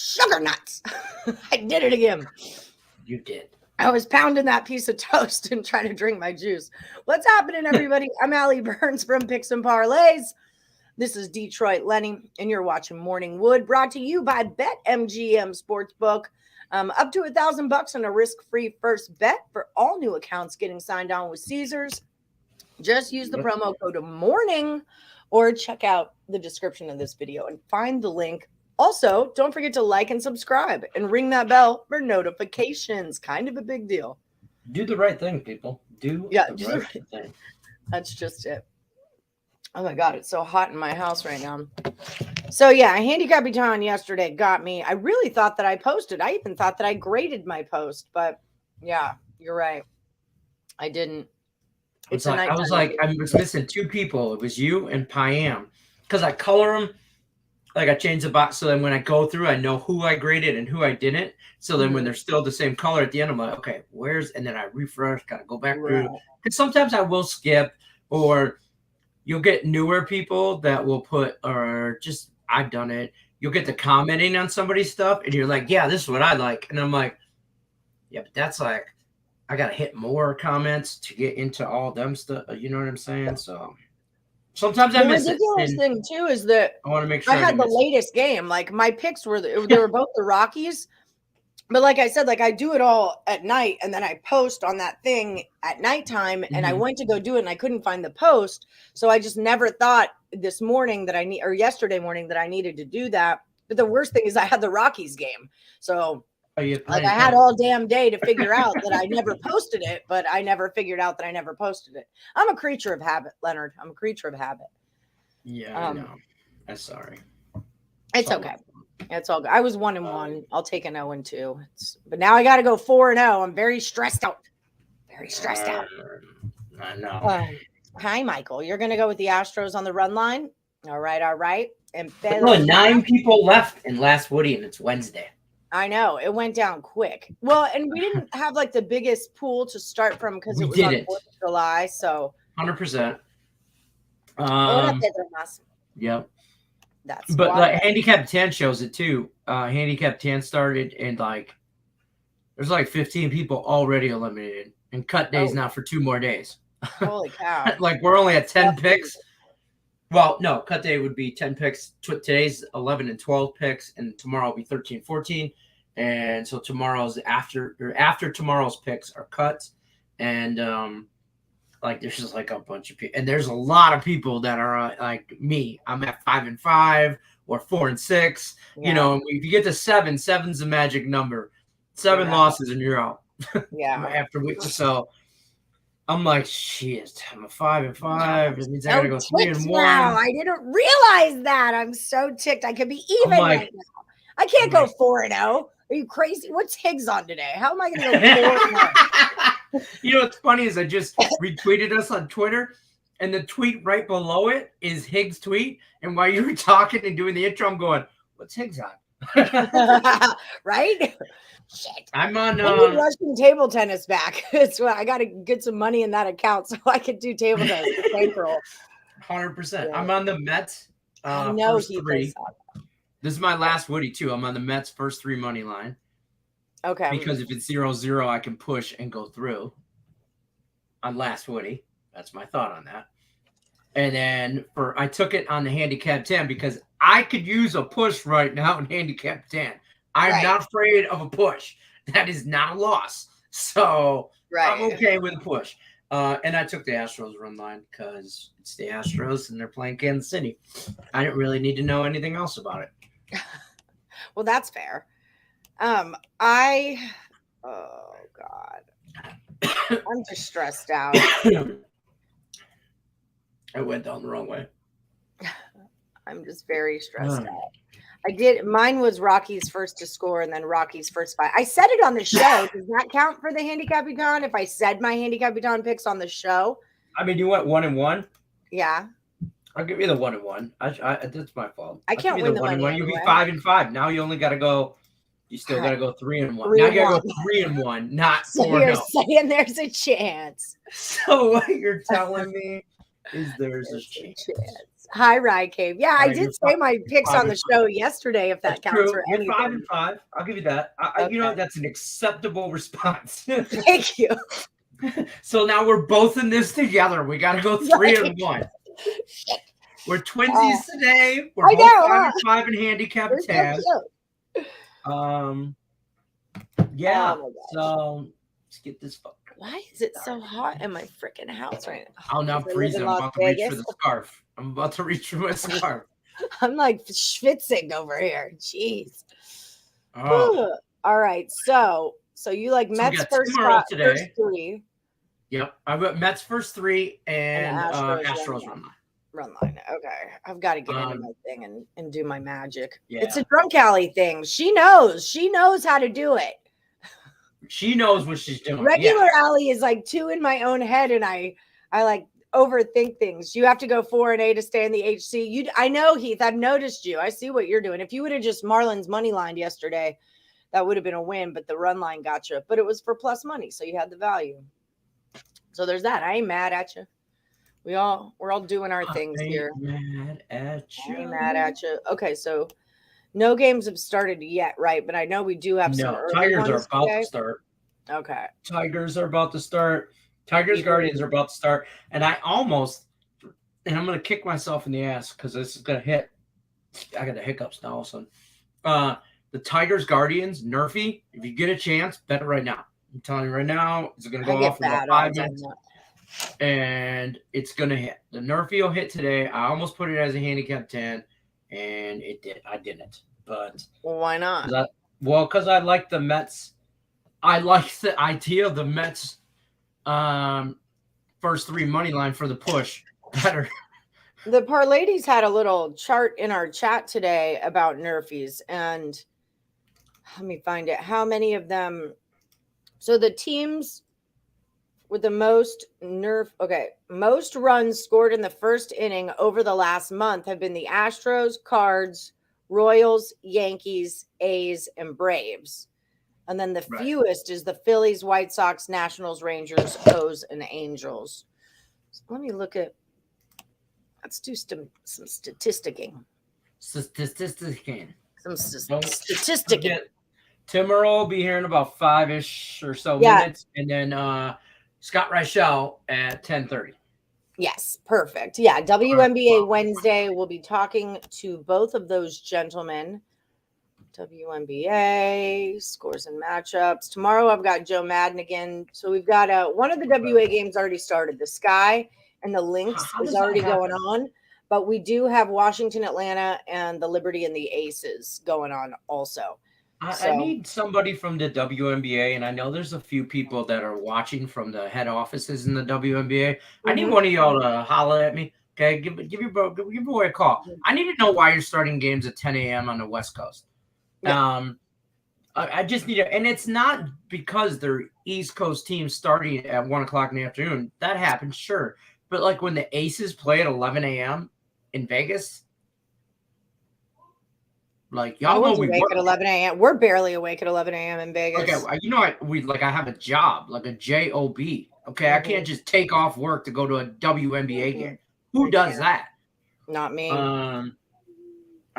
sugar nuts. I did it again. You did. I was pounding that piece of toast and trying to drink my juice. What's happening, everybody? I'm Allie Burns from Picks and Parlays. This is Detroit Lenny, and you're watching Morning Wood, brought to you by BetMGM Sportsbook. Up to $1,000 on a risk-free first bet for all new accounts getting signed on with Caesars. Just use the promo code MORNING or check out the description of this video and find the link. Also, don't forget to like and subscribe and ring that bell for notifications. Kind of a big deal. Do the right thing, people. Do the right thing. That's just it. Oh my God, it's so hot in my house right now. So yeah, Handicapper yesterday got me. I really thought that I posted. I even thought that I graded my post, but yeah, you're right. I didn't. I was missing two people. It was you and Pam. Because I color them. Like I changed the box so then when I go through, I know who I graded and who I didn't. So then when they're still the same color at the end, I'm like, okay, and then I refresh, gotta go back through. Because sometimes I will skip, or you'll get newer people that will put, or just I've done it. You'll get the commenting on somebody's stuff, and you're like, yeah, this is what I like. And I'm like, yeah, but that's like, I gotta hit more comments to get into all them stuff. You know what I'm saying? So sometimes I miss it. The ridiculous thing too is that I want to make sure I had the latest game. Like my picks were they were both the Rockies, but like I said, like I do it all at night, and then I post on that thing at nighttime. And I went to go do it, and I couldn't find the post, so I just never thought this morning that yesterday morning that I needed to do that. But the worst thing is I had the Rockies game, so. Like I had all damn day to figure out that I never posted it, but I never figured out that I never posted it. I'm a creature of habit, Leonard. I'm a creature of habit. Yeah, I know. I'm sorry. It's okay. It's all good. I was 1-1. I'll take an 0-2. But now I got to go 4-0. I'm very stressed out. Very stressed out. I know. Hi, Michael. You're going to go with the Astros on the run line? All right. And only 9 people left in last Woody, and it's Wednesday. I know it went down quick. Well, and we didn't have like the biggest pool to start from because it was on 4th of July. So 100%. Yep. That's but like Handicap 10 shows it too. Handicap 10 started and like there's like 15 people already eliminated, and cut days now for 2 more days. Holy cow! Like we're only at 10 picks. Well, no, cut day would be 10 picks. Today's 11 and 12 picks, and tomorrow will be 13, 14. And so tomorrow's after tomorrow's picks are cut. And like there's just like a bunch of people, and there's a lot of people that are like me. I'm at 5-5 or 4-6. Yeah. You know, if you get to 7's a magic number. 7 losses and you're out. Yeah. After week, so. I'm like, shit, I'm a 5-5. It means I gotta go 3-1. Wow, I didn't realize that. I'm so ticked. I could be even right now. I can't go 4-0. Are you crazy? What's Higgs on today? How am I gonna go 4-0? You know what's funny is I just retweeted us on Twitter, and the tweet right below it is Higgs' tweet. And while you were talking and doing the intro, I'm going, what's Higgs on? Right? Shit. I'm on Russian table tennis back. It's what I got to get some money in that account so I could do table tennis. 100%. Yeah. I'm on the Mets. I know first 3. This is my last Woody too. I'm on the Mets first 3 money line. Okay. Because if it's 0-0, I can push and go through on last Woody. That's my thought on that. And then I took it on the Handicap 10 because I could use a push right now in Handicap 10. I'm not afraid of a push. That is not a loss. So I'm okay with a push. And I took the Astros run line because it's the Astros and they're playing Kansas City. I didn't really need to know anything else about it. Well, that's fair. Oh God. I'm just stressed out. I went down the wrong way. I'm just very stressed out. Mine was Rockies first to score and then Rockies first 5. I said it on the show. Does that count for the Handicapper if I said my Handicapper picks on the show? I mean, you went 1-1. Yeah. I'll give you the 1-1. That's my fault. I can't win the 1-1. You'll be 5-5. Now you only got to go. You still got to go 3-1. Now you got to go 3-1, not 4-0. So you're saying there's a chance. So what you're telling me is there's a chance. Hi, Reichel. Yeah, I Right, did say my picks on the 5-5. show yesterday, if that That's counts true. for You're anything. 5-5. I'll give you that. You know, Okay. that's an acceptable response. Thank you. So now we're both in this together. We got to go 3-1. We're twinsies today. We're I both know, 5-5 in handicap You're 10. so cute. Yeah. Oh my gosh. So let's get this fucker. Why is it so hot in my freaking house right now? Oh, now I'm Because I live freezing. in I'm Las about to reach for Vegas. the scarf. I'm about to reach for my scarf. I'm like schwitzing over here. Jeez. Oh. All right. So you like So we Mets got first Tim Earle spot, today. first three, Yep. I got Mets first 3 and Astros run line. Okay. I've got to get into my thing and do my magic. Yeah. It's a drunk alley thing. She knows. She knows how to do it. She knows what she's doing. Regular alley is like 2 in my own head, and I like overthink things. You have to go 4 and A to stay in the HC. I know, Heath. I've noticed you. I see what you're doing. If you would have just Marlins money lined yesterday, that would have been a win, but the run line got you. But it was for plus money, so you had the value. So there's that. I ain't mad at you. We're all doing our things here. Mad at you. I ain't mad at you. Okay, so no games have started yet, right? But I know we do have some early Tigers ones are about today. to start. Okay. Tigers are about to start. Tigers Guardians are about to start. And I'm going to kick myself in the ass because this is going to hit. I got the hiccups now all of a sudden. The Tigers Guardians, Nerfy, if you get a chance, bet it right now. I'm telling you right now, it's going to go off in about 5 minutes. And it's going to hit. The Nerfy will hit today. I almost put it as a handicap 10, and it did. I didn't. But why not? Because I like the Mets. I like the idea of the Mets first 3 money line for the push better. The Parlays had a little chart in our chat today about Nerfies, and let me find it. How many of them? So the teams with the most most runs scored in the first inning over the last month have been the Astros, Cards, Royals, Yankees, A's, and Braves. And then the fewest is the Phillies, White Sox, Nationals, Rangers, O's, and Angels. So let me look at. Let's do some statisticking. Some statisticking. Tim Earle will be here in about 5-ish or so minutes, and then Scott Reichel at 10:30. Yes, perfect. Yeah, WNBA Wednesday. We'll be talking to both of those gentlemen. WNBA scores and matchups. Tomorrow I've got Joe Madden again. So we've got one of the WA games already started. The Sky and the Lynx is already going on. But we do have Washington, Atlanta, and the Liberty and the Aces going on also. I need somebody from the WNBA, and I know there's a few people that are watching from the head offices in the WNBA. I need one of y'all to holler at me. Okay, give your boy a call. I need to know why you're starting games at 10 a.m. on the West Coast. Yeah. I just need and it's not because they're East Coast teams starting at 1 o'clock in the afternoon. That happens, sure. But like when the Aces play at 11 a.m. in Vegas, like y'all know we awake at 11 a.m. We're barely awake at 11 a.m. in Vegas. Okay, you know I have a job, like a job. Okay, I can't just take off work to go to a WNBA game. Who does that? Not me. I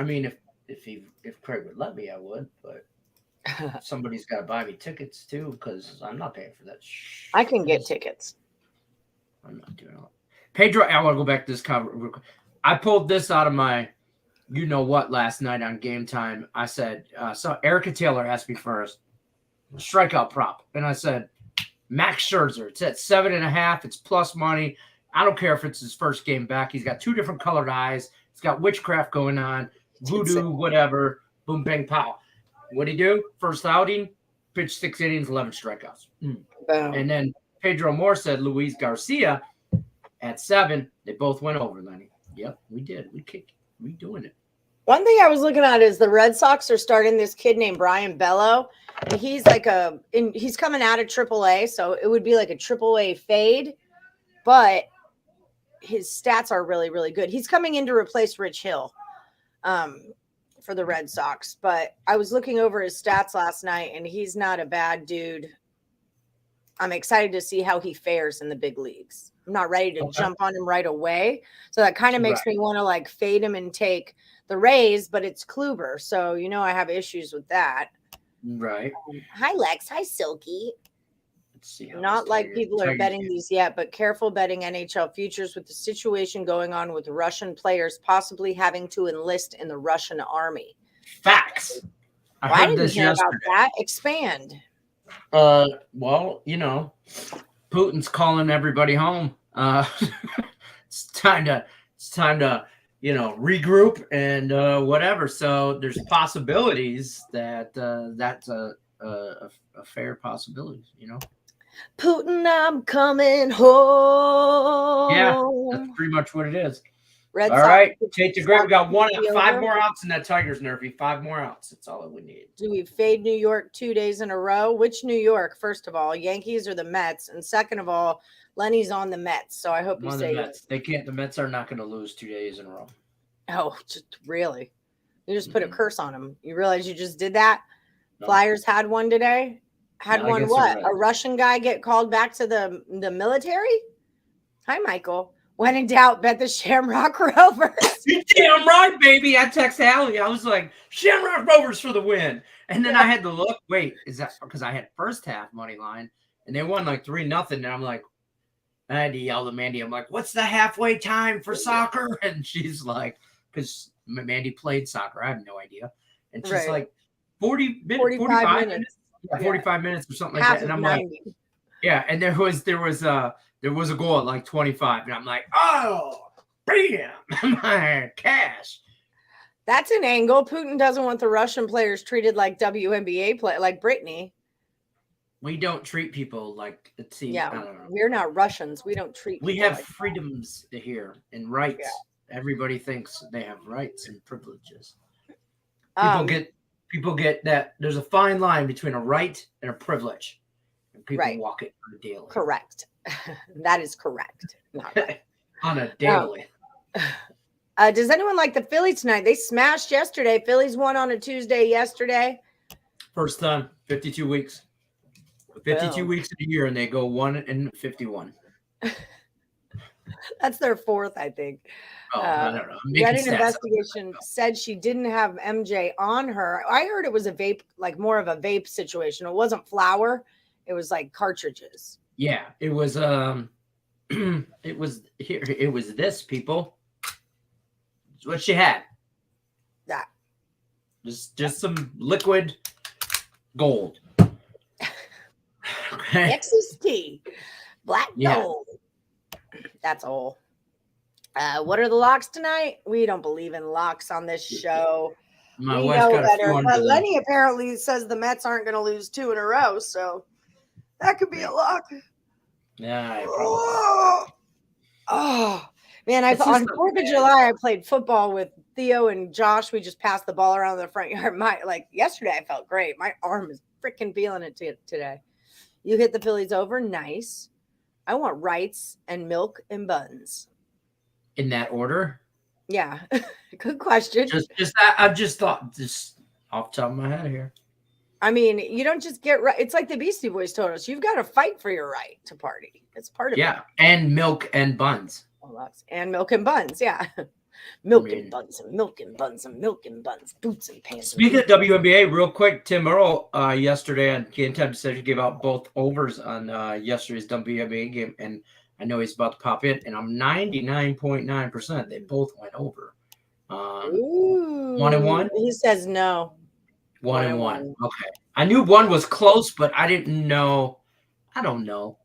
mean, if Craig would let me, I would, but somebody's got to buy me tickets too because I'm not paying for that. I can get tickets. I'm not doing it. Pedro, I want to go back to this cover. I pulled this out of my you know what last night on Game Time. I said, so Erica Taylor asked me first, strikeout prop. And I said, Max Scherzer. It's at 7.5. It's plus money. I don't care if it's his first game back. He's got 2 different colored eyes. He's got witchcraft going on, voodoo, whatever. Boom, bang, pow. What'd he do? First outing, pitched 6 innings, 11 strikeouts. And then Pedro Moore said Luis Garcia at 7. They both went over, Lenny. Yep, we did. We kicked. We doing it. One thing I was looking at is the Red Sox are starting this kid named Brian Bello, and he's like he's coming out of AAA, so it would be like a AAA fade, but his stats are really, really good. He's coming in to replace Rich Hill for the Red Sox, but I was looking over his stats last night, and he's not a bad dude. I'm excited to see how he fares in the big leagues. I'm not ready to jump on him right away. So that kind of makes me want to like fade him and take the Rays, but it's Kluber. So, I have issues with that. Right. Hi, Lex. Hi, Silky. Let's see. Not like people are betting these yet, but careful betting NHL futures with the situation going on with Russian players possibly having to enlist in the Russian army. Facts. I didn't hear about that. Expand. Well, Putin's calling everybody home. It's time to regroup and whatever. So there's possibilities that that's a fair possibility, Putin, I'm coming home. Yeah, that's pretty much what it is. Red all Sox, right, take the grip. We got 5 more outs in that Tigers nerfy. 5 more outs. That's all that we need. Do we fade New York 2 days in a row? Which New York, first of all, Yankees or the Mets? And second of all, Lenny's on the Mets. So I hope you say the Mets. They can't. The Mets are not going to lose 2 days in a row. Oh, just really? You just put a curse on them. You realize you just did that? No. Flyers had one today. Had one what? Right. A Russian guy get called back to the military? Hi, Michael. When in doubt, bet the Shamrock Rovers. You're damn right, baby. I texted Allie. I was like, Shamrock Rovers for the win. And then I had to look. Wait, is that because I had first half money line and they won like 3-0. And I'm like, I had to yell to Mandy. I'm like, what's the halfway time for soccer? And she's like, because Mandy played soccer. I have no idea. And she's like, 45 minutes. Yeah, 45 minutes or something like that. And I'm 90. Like, yeah. And there was a goal at like 25. And I'm like, oh, bam, cash. That's an angle. Putin doesn't want the Russian players treated like WNBA play, like Britney. We don't treat people like, let's see. Yeah, I don't know. We're not Russians. We don't treat We have like freedoms here and rights. Yeah. Everybody thinks they have rights and privileges. People get that there's a fine line between a right and a privilege. And people walk it on a daily. Correct. That is correct. Not right. On a daily. Does anyone like the Phillies tonight? They smashed yesterday. Phillies won on a Tuesday yesterday. First time, 52 weeks. 52 weeks in a year, and they go 1-51. That's their fourth, I think. Oh, I don't know. Reddit investigation said she didn't have MJ on her. I heard it was a vape, like more of a vape situation. It wasn't flour. It was like cartridges. Yeah, it was it was this, people. It's what she had. That. Just some liquid gold. Okay. Texas tea. Black gold. That's all. What are the locks tonight? We don't believe in locks on this show. We know better. But Lenny apparently says the Mets aren't going to lose 2 in a row, so that could be a lock. Yeah. Oh man! On 4th of July, I played football with Theo and Josh. We just passed the ball around the front yard. Yesterday, I felt great. My arm is freaking feeling it today. You hit the Phillies over, nice. I want rights and milk and buns. In that order? Yeah. Good question. I've just thought this off the top of my head here. I mean, you don't just get right. It's like the Beastie Boys told us. You've got to fight for your right to party. It's part of it. Yeah. And milk and buns. And milk and buns. Yeah. And buns and milk and buns and milk and buns, boots and pants. Speaking of WNBA, real quick, Tim Earle yesterday on Game Time Decision gave out both overs on yesterday's WNBA game, and I know he's about to pop in, and I'm 99.9%. They both went over. 1-1. He says no. 1-1. Okay. I knew one was close, but I didn't know. I don't know.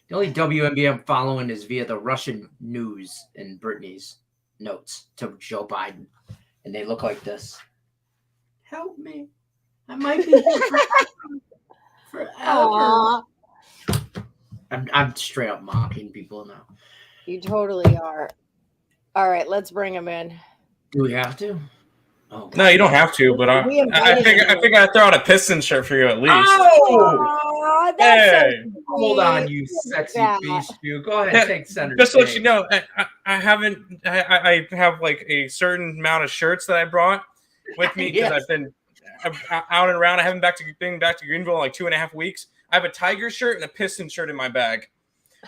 The only WNBA I'm following is via the Russian news and Brittany's notes to Joe Biden. And they look like this. Help me. I might be here forever. I'm straight up mocking people now. You totally are. All right, let's bring him in. Do we have to? Oh, no, you don't have to, but I think I'd throw out a Piston shirt for you at least. Oh, that's so hold on, you sexy beast. You go ahead and take center. Just to let you know, I have like a certain amount of shirts that I brought with me because I've been out and around. I haven't been back to Greenville in like 2.5 weeks. I have a Tiger shirt and a Piston shirt in my bag.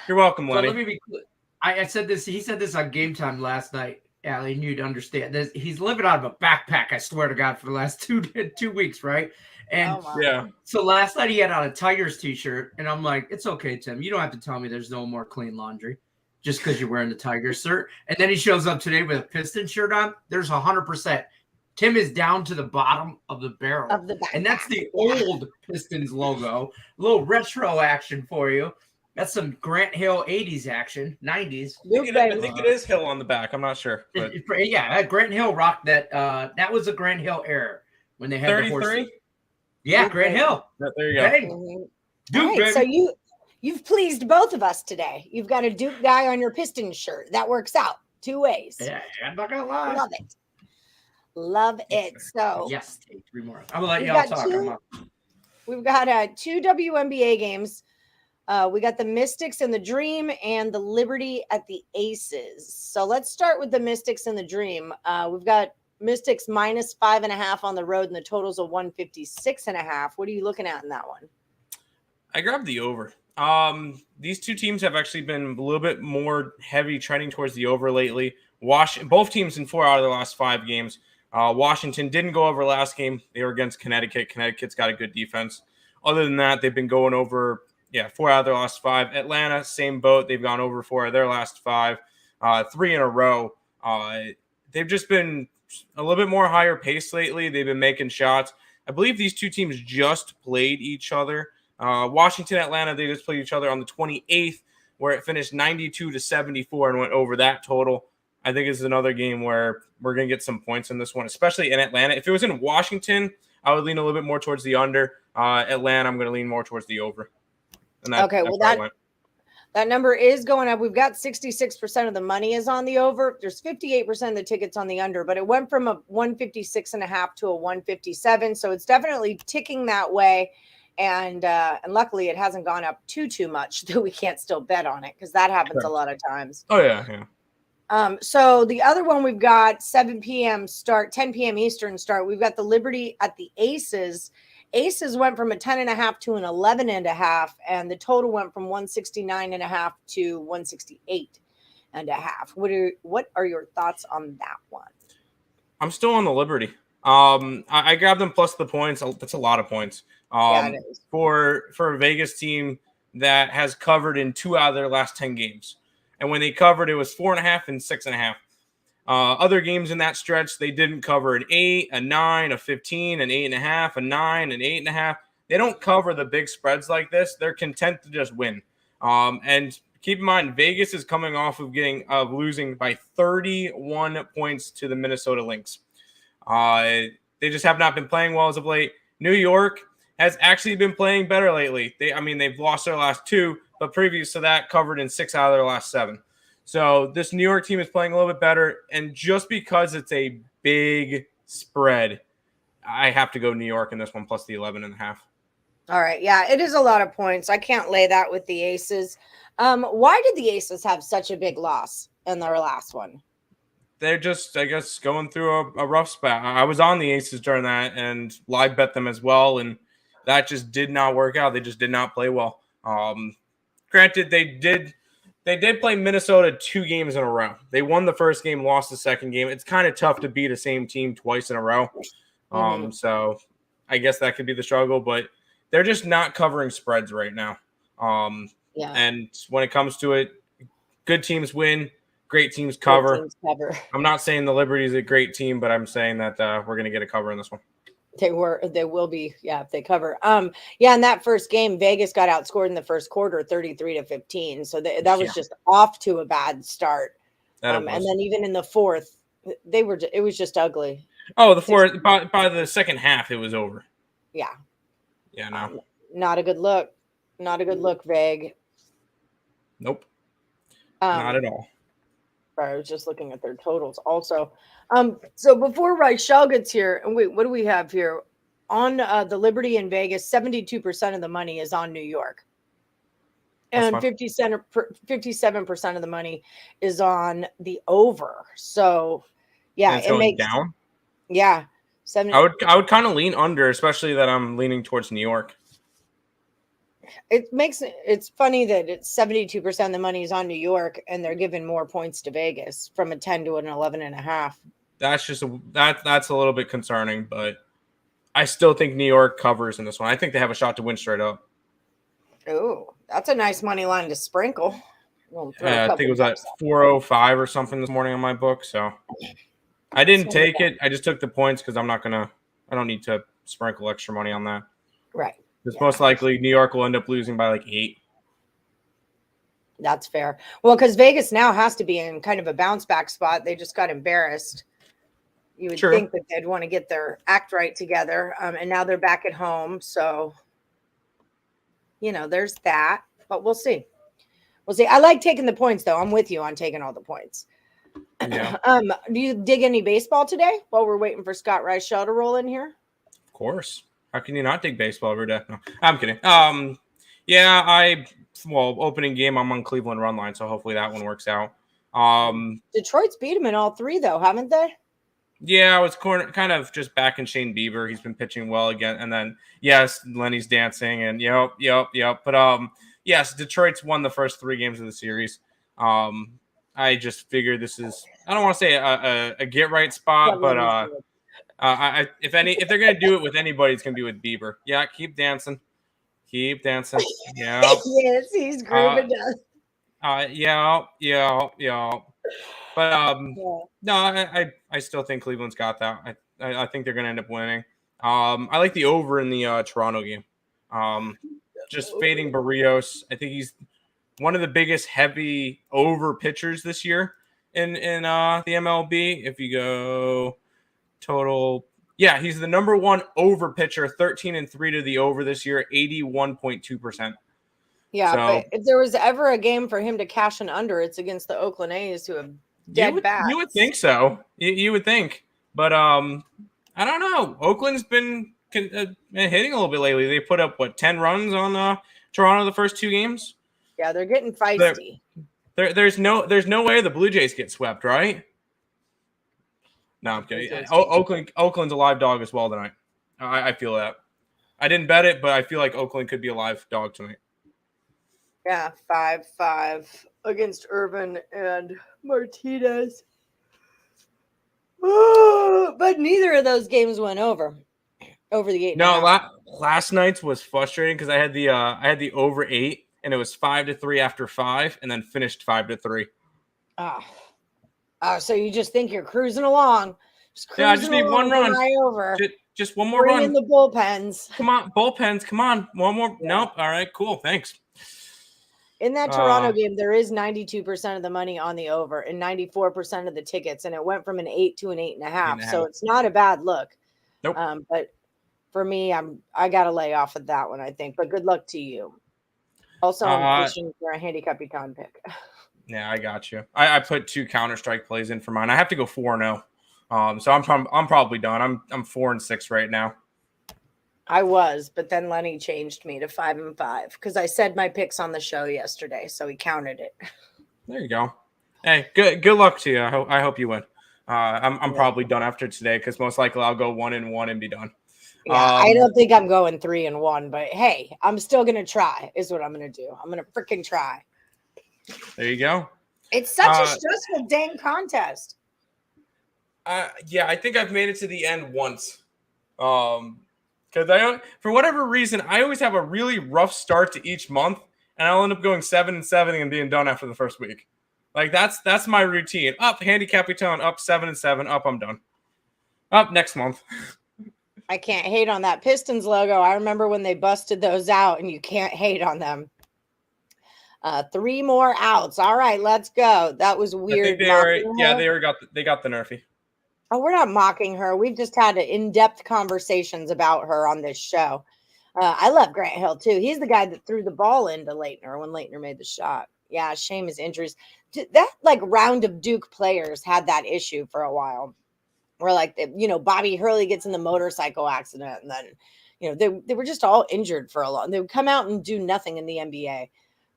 You're welcome, Lenny. So let me be clear. I said this. He said this on Game Time last night, Allie, and you'd understand this. He's living out of a backpack, I swear to God, for the last two weeks, right? And so last night he had on a Tigers t-shirt, and I'm like, it's okay, Tim. You don't have to tell me there's no more clean laundry just because you're wearing the Tigers shirt. And then he shows up today with a Piston shirt on. There's 100%. Tim is down to the bottom of the barrel. And that's the old Pistons logo. A little retro action for you. That's some Grant Hill 80s action, 90s. I think it is Hill on the back. I'm not sure. But. Yeah, Grant Hill rocked that. That was a Grant Hill era when they had 33? Yeah, Grant Hill. There you go. Hey. Duke, right, so you've pleased both of us today. You've got a Duke guy on your Piston shirt. That works out 2 ways. Yeah, I'm not going to lie. Love it. So yes, take 3 more. I'm going to let y'all talk. We've got 2 WNBA games. We got the Mystics and the Dream and the Liberty at the Aces. So let's start with the Mystics and the Dream. We've got Mystics minus 5.5 on the road, and the total's of 156.5. What are you looking at in that one? I grabbed the over. These two teams have actually been a little bit more heavy trending towards the over lately. Both teams in 4 out of their last 5 games. Washington didn't go over last game. They were against Connecticut. Connecticut's got a good defense. Other than that, they've been going over 4 out of their last 5. Atlanta, same boat. They've gone over 4 of their last 5. 3 in a row. They've just been a little bit more higher pace lately. They've been making shots. I believe these two teams just played each other. Washington, Atlanta, they just played each other on the 28th, where it finished 92-74 and went over that total. I think it's another game where we're going to get some points in this one, especially in Atlanta. If it was in Washington, I would lean a little bit more towards the under. Atlanta, I'm going to lean more towards the over. And that number is going up. We've got 66% of the money is on the over. There's 58% of the tickets on the under, but it went from a 156.5 to a 157. So it's definitely ticking that way. And luckily it hasn't gone up too much that we can't still bet on it, because that happens a lot of times. Oh yeah. So the other one, we've got 7 p.m. start, 10 p.m. Eastern start. We've got the Liberty at the Aces. Aces went from a 10.5 to an 11.5, and the total went from 169.5 to 168.5. What are your thoughts on that one? I'm still on the Liberty. I grabbed them plus the points. That's a lot of points. It is. For a Vegas team that has covered in 2 out of their last 10 games. And when they covered, it was 4.5 and 6.5. Other games in that stretch, they didn't cover an 8, a 9, a 15, an 8.5, a 9, an 8.5. They don't cover the big spreads like this. They're content to just win. And keep in mind, Vegas is coming off of losing by 31 points to the Minnesota Lynx. They just have not been playing well as of late. New York has actually been playing better lately. They've lost their last 2, but previous to that, covered in 6 out of their last 7. So this New York team is playing a little bit better, and just because it's a big spread, I have to go New York in this one plus the 11.5. All right, yeah, it is a lot of points. I can't lay that with the Aces. Why did the Aces have such a big loss in their last one? They're just, I guess, going through a rough spot. I was on the Aces during that and live bet them as well, and that just did not work out. They just did not play well. Granted, they did play Minnesota 2 games in a row. They won the first game, lost the second game. It's kind of tough to beat the same team twice in a row. So I guess that could be the struggle, but they're just not covering spreads right now. And when it comes to it, good teams win, great teams cover. I'm not saying the Liberty is a great team, but I'm saying that we're going to get a cover in this one. They will be, if they cover. In that first game, Vegas got outscored in the first quarter, 33-15. So that was just off to a bad start. And then even in the fourth, it was just ugly. Oh, the fourth, by the second half, it was over. Yeah. Yeah, no. Not a good look. Not a good look, Veg. Nope. Not at all. I was just looking at their totals also. So before Reichel gets here, and wait, what do we have here? On the Liberty in Vegas, 72% of the money is on New York. And 57% of the money is on the over. So, yeah, it makes down. Yeah. I would kind of lean under, especially that I'm leaning towards New York. it's funny that it's 72% of the money is on New York and they're giving more points to Vegas from a 10 to an 11.5. That's just that's a little bit concerning, but I still think New York covers in this one. I think they have a shot to win straight up. Oh, that's a nice money line to sprinkle. Yeah, I think it was at 405 or something this morning on my book. So I didn't take it. I just took the points because I don't need to sprinkle extra money on that. Right. Because most likely New York will end up losing by like 8. That's fair. Well, because Vegas now has to be in kind of a bounce back spot. They just got embarrassed. You would think that they'd want to get their act right together. And now they're back at home. So, there's that. But we'll see. We'll see. I like taking the points, though. I'm with you on taking all the points. Yeah. Do you dig any baseball today while we're waiting for Scott Reichel to roll in here? Of course. How can you not dig baseball every day? No, I'm kidding. Opening game, I'm on Cleveland run line, so hopefully that one works out. Detroit's beat them in all 3, though, haven't they? Yeah, I was kind of just back in Shane Bieber. He's been pitching well again. And then, yes, Lenny's dancing. And, yep. But, yes, Detroit's won the first 3 games of the series. I just figured this is – I don't want to say a get-right spot, but if they're going to do it with anybody, it's going to be with Bieber. Yeah, keep dancing. Keep dancing. Yeah. Yes, he's grooving down. Yeah. But no, I still think Cleveland's got that. I think they're going to end up winning. I like the over in the Toronto game. Just fading Barrios. I think he's one of the biggest heavy over pitchers this year in the MLB. If you go total, yeah, he's the number 1 over pitcher, 13-3 to the over this year, 81.2%. Yeah, but if there was ever a game for him to cash an under, it's against the Oakland A's who have dead bats. You would think so. You would think. But I don't know. Oakland's been hitting a little bit lately. They put up, 10 runs on Toronto the first 2 games? Yeah, they're getting feisty. There's no way the Blue Jays get swept, right? No, I'm kidding. Oakland's a live dog as well tonight. I feel that. I didn't bet it, but I feel like Oakland could be a live dog tonight. Yeah, 5-5 against Irvin and Martinez. But neither of those games went over the 8. No, last night's was frustrating because I had the over 8, and it was 5-3 after 5, and then finished 5-3. So you just think you're cruising along. I just need one run. Over. Just one more Bring run. in the bullpens. Come on, bullpens. Come on, one more. Yeah. Nope. All right, cool. Thanks. In that Toronto game, there is 92% of the money on the over and 94% of the tickets, and it went from an 8 to an 8.5. So it's not a bad look. Nope. But for me, I got to lay off of that one, I think. But good luck to you. Also, I'm pushing for a Handicapper pick. Yeah, I got you. I put 2 Counter-Strike plays in for mine. I have to go 4-0. So I'm probably done. I'm 4-6 right now. I was, but then Lenny changed me to 5-5 because I said my picks on the show yesterday, so he counted it. There you go. Hey, good luck to you. I hope you win. I'm probably done after today because most likely I'll go 1-1 and be done. Yeah, I don't think I'm going 3-1, but hey, I'm still gonna try. Is what I'm gonna do. I'm gonna freaking try. There you go. It's such a stressful dang contest. Yeah, I think I've made it to the end once. Because for whatever reason, I always have a really rough start to each month, and I'll end up going 7-7 and being done after the first week. Like that's my routine. Up, Handicapper, up 7-7, up, I'm done. Up next month. I can't hate on that Pistons logo. I remember when they busted those out, and you can't hate on them. 3 more outs. All right, let's go. That was weird. They got the Nerfy. Oh, we're not mocking her. We've just had in-depth conversations about her on this show. I love Grant Hill, too. He's the guy that threw the ball into Leitner when Leitner made the shot. Yeah, shame his injuries. That, round of Duke players had that issue for a while. Where, Bobby Hurley gets in the motorcycle accident, and then, they were just all injured for a long. They would come out and do nothing in the NBA.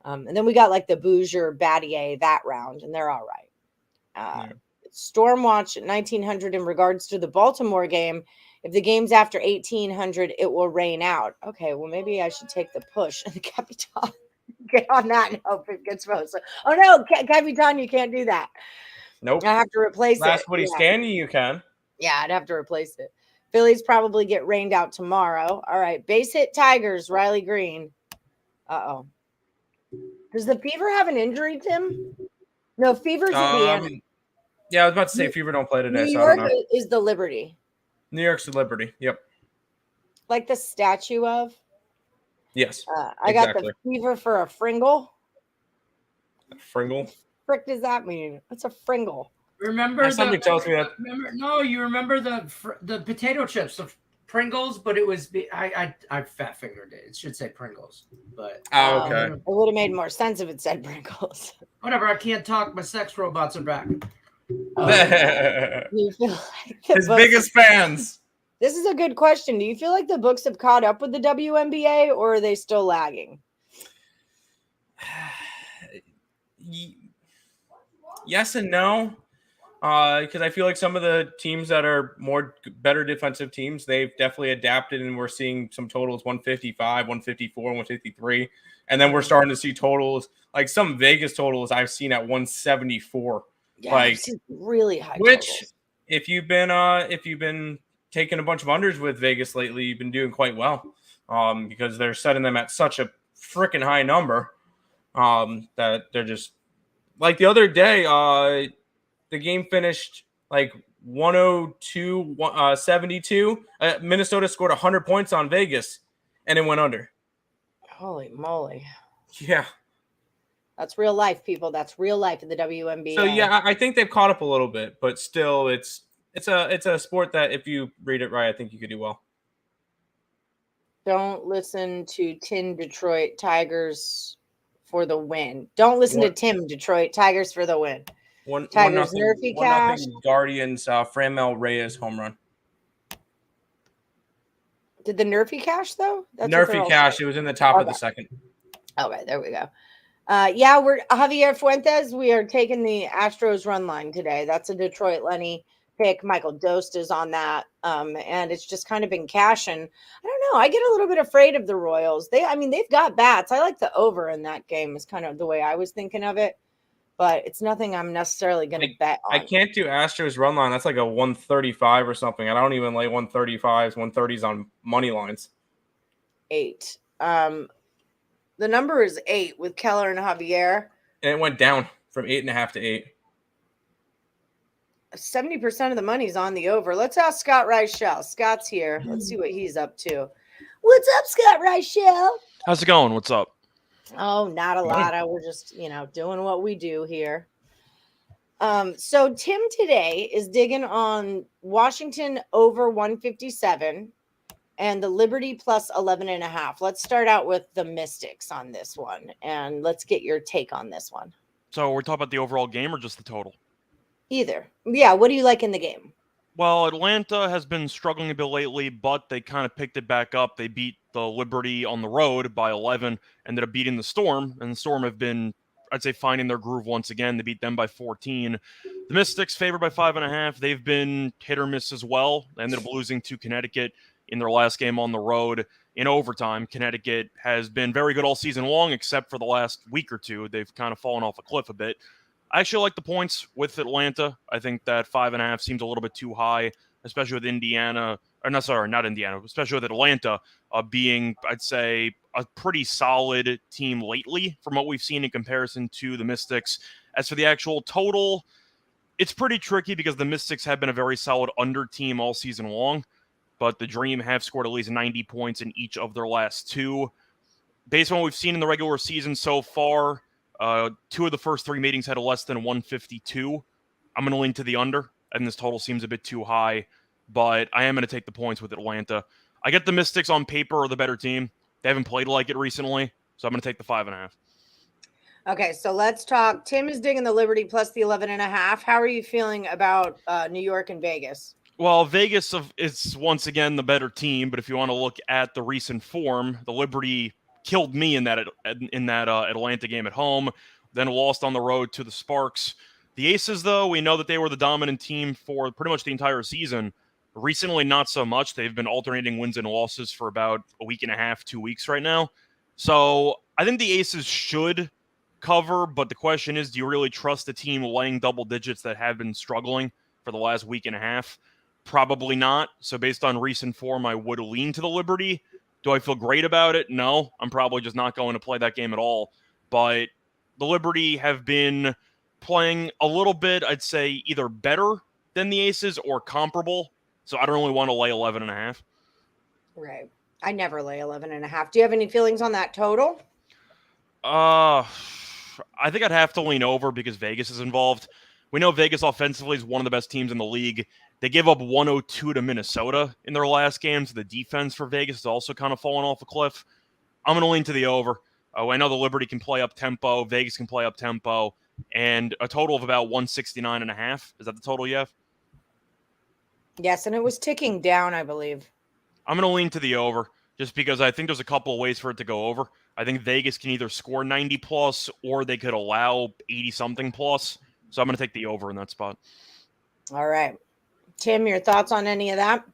And then we got, the Bouger, Battier, that round, and they're all right. Stormwatch at 1900 in regards to the Baltimore game. If the game's after 1800, it will rain out. Okay, well, maybe I should take the push and the Capitan. Get on that and hope it gets posted. Oh, no, Capitan, you can't do that. Nope. I have to replace Last it. Woody standing, you can. Yeah, I'd have to replace it. Phillies probably get rained out tomorrow. All right, base hit Tigers, Riley Green. Uh-oh. Does the Fever have an injury, Tim? No, Fever's Indiana. Yeah, I was about to say Fever don't play today, New so York I don't know. is the Liberty. New York's the Liberty. Yep. Like the statue of? Yes. I got the Fever for a Fringle. A Fringle? Frick does that mean? What's a Fringle? Remember something tells me that. You remember the potato chips, the Pringles, but it was I fat fingered it. It should say Pringles, but okay. It would have made more sense if it said Pringles. Whatever. I can't talk. My sex robots are back. You feel like His biggest fans. This is a good question. Do you feel like the books have caught up with the WNBA, or are they still lagging? Yes and no. Because I feel like some of the teams that are better defensive teams, they've definitely adapted, and we're seeing some totals 155, 154, 153. And then we're starting to see totals, like some Vegas totals I've seen at 174. Yeah, like really high. Which, totals. if you've been taking a bunch of unders with Vegas lately, you've been doing quite well. Because they're setting them at such a freaking high number. That they're just like the other day, the game finished like 102-72. Minnesota scored 100 points on Vegas, and it went under. Holy moly. Yeah. That's real life, people. That's real life in the WNBA. So, yeah, I think they've caught up a little bit, but still it's a sport that if you read it right, I think you could do well. Don't listen to Tim Detroit Tigers for the win. Don't listen to Tim Detroit Tigers for the win. Tigers Nerfy cash. Guardians, Franmel Reyes home run. Did the Nerfy cash though? That's Nerfy cash. It was in the top of the second. Okay, there we go. Yeah, we're Javier Fuentes. We are taking the Astros run line today. That's a Detroit Lenny pick. Michael Dost is on that. And it's just kind of been cashing. I don't know. I get a little bit afraid of the Royals. They've got bats. I like the over in that game is kind of the way I was thinking of it. But it's nothing I'm necessarily going to bet on. I can't do Astros run line. That's like a 135 or something. And I don't even lay 135s, 130s on money lines. 8. The number is 8 with Keller and Javier. And it went down from 8.5 to 8. 70% of the money's on the over. Let's ask Scott Reichel. Scott's here. Let's see what he's up to. What's up, Scott Reichel? How's it going? What's up? Oh, not a lot. We're just, doing what we do here. So Tim today is digging on Washington over 157 and the Liberty plus 11.5. Let's start out with the Mystics on this one, and let's get your take on this one. So we're talking about the overall game or just the total? Either. Yeah, what do you like in the game? Well, Atlanta has been struggling a bit lately, but they kind of picked it back up. They beat the Liberty on the road by 11, ended up beating the Storm, and the Storm have been, I'd say, finding their groove once again. They beat them by 14. The Mystics favored by 5.5. They've been hit or miss as well. They ended up losing to Connecticut in their last game on the road in overtime. Connecticut has been very good all season long, except for the last week or two. They've kind of fallen off a cliff a bit. I actually like the points with Atlanta. I think that 5.5 seems a little bit too high, especially with Indiana. Or not Indiana, especially with Atlanta being, I'd say, a pretty solid team lately from what we've seen in comparison to the Mystics. As for the actual total, it's pretty tricky because the Mystics have been a very solid under team all season long, but the Dream have scored at least 90 points in each of their last 2. Based on what we've seen in the regular season so far, 2 of the first 3 meetings had a less than 152. I'm going to lean to the under, and this total seems a bit too high, but I am going to take the points with Atlanta. I get the Mystics on paper are the better team. They haven't played like it recently, so I'm going to take the 5.5. Okay, so let's talk. Tim is digging the Liberty plus the 11.5. How are you feeling about New York and Vegas? Well, Vegas is once again the better team, but if you want to look at the recent form, the Liberty killed me in that Atlanta game at home, then lost on the road to the Sparks. The Aces, though, we know that they were the dominant team for pretty much the entire season. Recently, not so much. They've been alternating wins and losses for about a week and a half, 2 weeks right now. So I think the Aces should cover, but the question is, do you really trust a team laying double digits that have been struggling for the last week and a half? Probably not. So based on recent form, I would lean to the Liberty. Do I feel great about it? No. I'm probably just not going to play that game at all. But the Liberty have been playing a little bit, I'd say, either better than the Aces or comparable. So I don't really want to lay 11.5. Right. I never lay 11.5. Do you have any feelings on that total? I think I'd have to lean over because Vegas is involved. We know Vegas offensively is one of the best teams in the league. They gave up 102 to Minnesota in their last game, so the defense for Vegas is also kind of falling off a cliff. I'm going to lean to the over. I know the Liberty can play up tempo, Vegas can play up tempo, and a total of about 169.5. Is that the total you have? Yes, and it was ticking down, I believe. I'm going to lean to the over just because I think there's a couple of ways for it to go over. I think Vegas can either score 90 plus or they could allow 80 something plus. So I'm going to take the over in that spot. All right. Tim, your thoughts on any of that?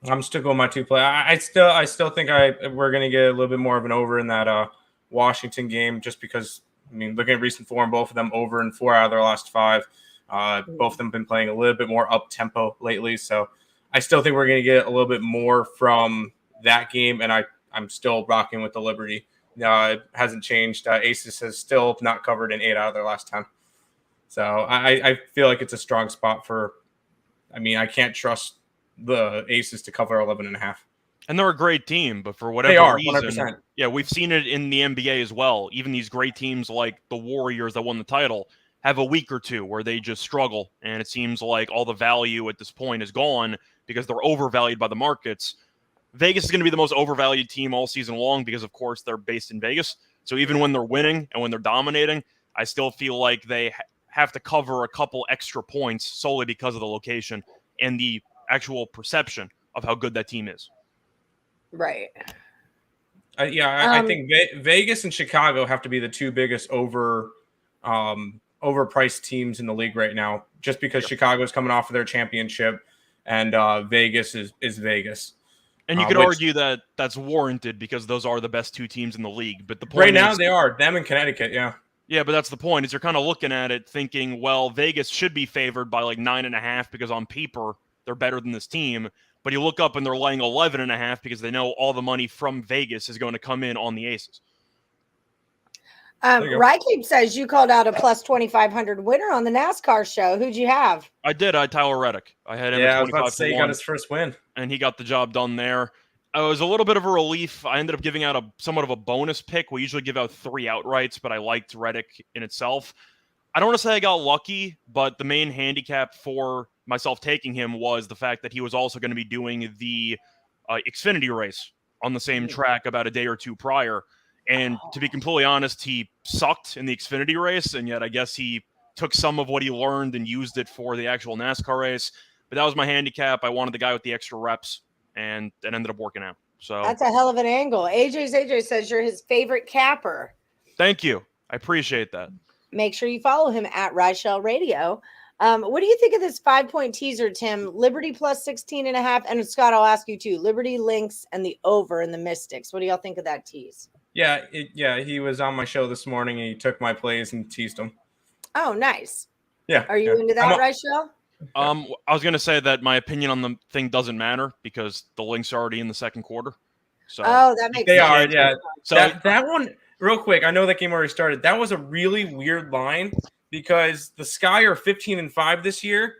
I'm still going my 2 play. I still think we're going to get a little bit more of an over in that Washington game, just because, I mean, looking at recent form, both of them over in 4 out of their last 5. Both of them have been playing a little bit more up tempo lately. So I still think we're going to get a little bit more from that game. And I'm still rocking with the Liberty. It hasn't changed. Aces has still not covered in 8 out of their last 10. So I feel like it's a strong spot for, I mean, I can't trust the Aces to cover 11.5. And they're a great team, but for whatever reason, 100%. Yeah, we've seen it in the NBA as well. Even these great teams like the Warriors that won the title have a week or two where they just struggle, and it seems like all the value at this point is gone because they're overvalued by the markets. Vegas is going to be the most overvalued team all season long because, of course, they're based in Vegas. So even when they're winning and when they're dominating, I still feel like they have to cover a couple extra points solely because of the location and the actual perception of how good that team is. Right. I think Vegas and Chicago have to be the 2 biggest overpriced teams in the league right now, just because Chicago's coming off of their championship and Vegas is Vegas. And you could argue that that's warranted because those are the best 2 teams in the league. But the point right now they are them in Connecticut. Yeah. Yeah, but that's the point, is you're kind of looking at it thinking, well, Vegas should be favored by like 9.5 because on paper they're better than this team. But you look up and they're laying 11.5 because they know all the money from Vegas is going to come in on the Aces. Reichel says you called out a plus 2,500 winner on the NASCAR show. Who'd you have? I did. I had Tyler Reddick. I had him at 25 I was about to say he got his first win. And he got the job done there. It was a little bit of a relief. I ended up giving out somewhat of a bonus pick. We usually give out 3 outrights, but I liked Reddick in itself. I don't want to say I got lucky, but the main handicap for myself taking him was the fact that he was also going to be doing the Xfinity race on the same track about a day or 2 prior. And to be completely honest, he sucked in the Xfinity race, and yet I guess he took some of what he learned and used it for the actual NASCAR race. But that was my handicap. I wanted the guy with the extra reps, and it ended up working out. So that's a hell of an angle. AJ says you're his favorite capper. Thank you. I appreciate that. Make sure you follow him at Reichel Radio. What do you think of this 5-point teaser, Tim? Liberty plus 16.5. And Scott, I'll ask you too. Liberty, Lynx, and the over in the Mystics. What do y'all think of that tease? Yeah, he was on my show this morning and he took my plays and teased them. Oh, nice. Yeah. Are you into that, Reichel? I was going to say that my opinion on the thing doesn't matter because the Lynx are already in the second quarter. So that makes sense. They are, yeah. So that one, real quick, I know that game already started. That was a really weird line because the Sky are 15-5 this year.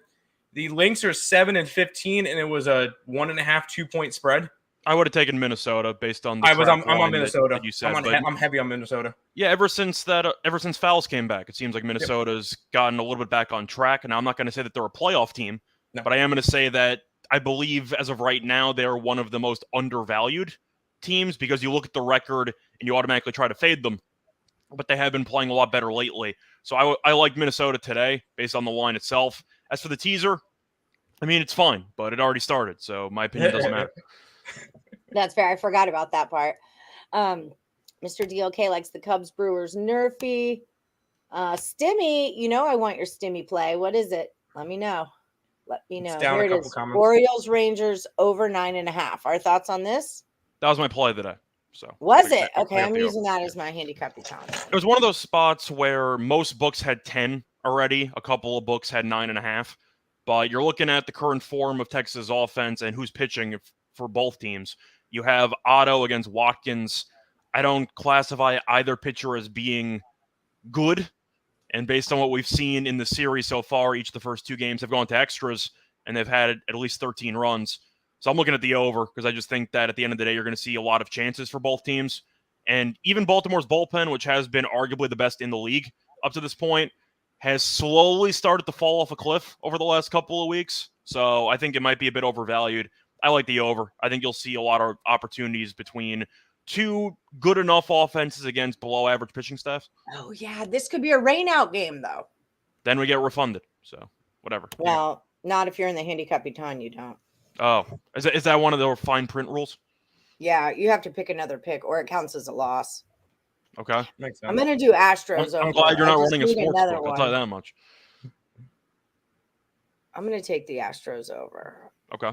The Lynx are 7-15, and it was a 1.5 2-point spread. I would have taken Minnesota based on the I'm on Minnesota. That you said, I'm heavy on Minnesota. Yeah, ever since Fowles came back, it seems like Minnesota's gotten a little bit back on track. And I'm not going to say that they're a playoff team, but I am going to say that I believe as of right now they're one of the most undervalued teams because you look at the record and you automatically try to fade them. But they have been playing a lot better lately. So I like Minnesota today based on the line itself. As for the teaser, I mean, it's fine, but it already started. So my opinion doesn't matter. That's fair. I forgot about that part. Mr. DLK likes the Cubs Brewers Nerfy. Stimmy, I want your Stimmy play. What is it? Let me know. Let me know. It's down Here a it couple is. comments. Orioles Rangers over 9.5. Our thoughts on this? That was my play of the day. So Was it? I Okay, got I'm the using over. that as my handicap time. It was one of those spots where most books had 10 already. A couple of books had 9.5. But you're looking at the current form of Texas offense and who's pitching for both teams. You have Otto against Watkins. I don't classify either pitcher as being good. And based on what we've seen in the series so far, each of the first 2 games have gone to extras, and they've had at least 13 runs. So I'm looking at the over because I just think that at the end of the day, you're going to see a lot of chances for both teams. And even Baltimore's bullpen, which has been arguably the best in the league up to this point, has slowly started to fall off a cliff over the last couple of weeks. So I think it might be a bit overvalued. I like the over. I think you'll see a lot of opportunities between 2 good enough offenses against below average pitching staffs. Oh, yeah. This could be a rain out game, though. Then we get refunded. So whatever. Well, not if you're in the handicap baton, you don't. Oh, is that one of the fine print rules? Yeah, you have to pick another pick or it counts as a loss. Okay. Makes sense. I'm going to do Astros I'm over. glad you're not I just running a need sports another book. I'll tell you one. that much. I'm going to take the Astros over. Okay.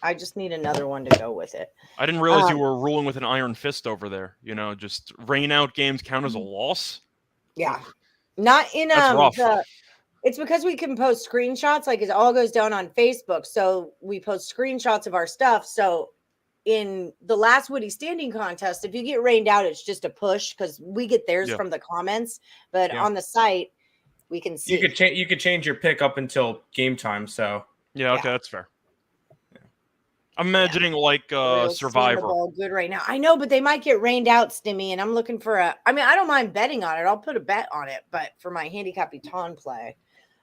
I just need another one to go with it. I didn't realize you were ruling with an iron fist over there. You know, just rain out games count as a loss. Yeah. Not in That's rough. it's because we can post screenshots, like it all goes down on Facebook. So we post screenshots of our stuff. So in the last Woody standing contest, if you get rained out, it's just a push because we get theirs from the comments. But on the site, we can see. You could change your pick up until game time. So yeah, okay, that's fair. I'm imagining like Survivor. Good right now. I know, but they might get rained out, Stimmy, and I'm looking for I don't mind betting on it. I'll put a bet on it, but for my handicap baton play.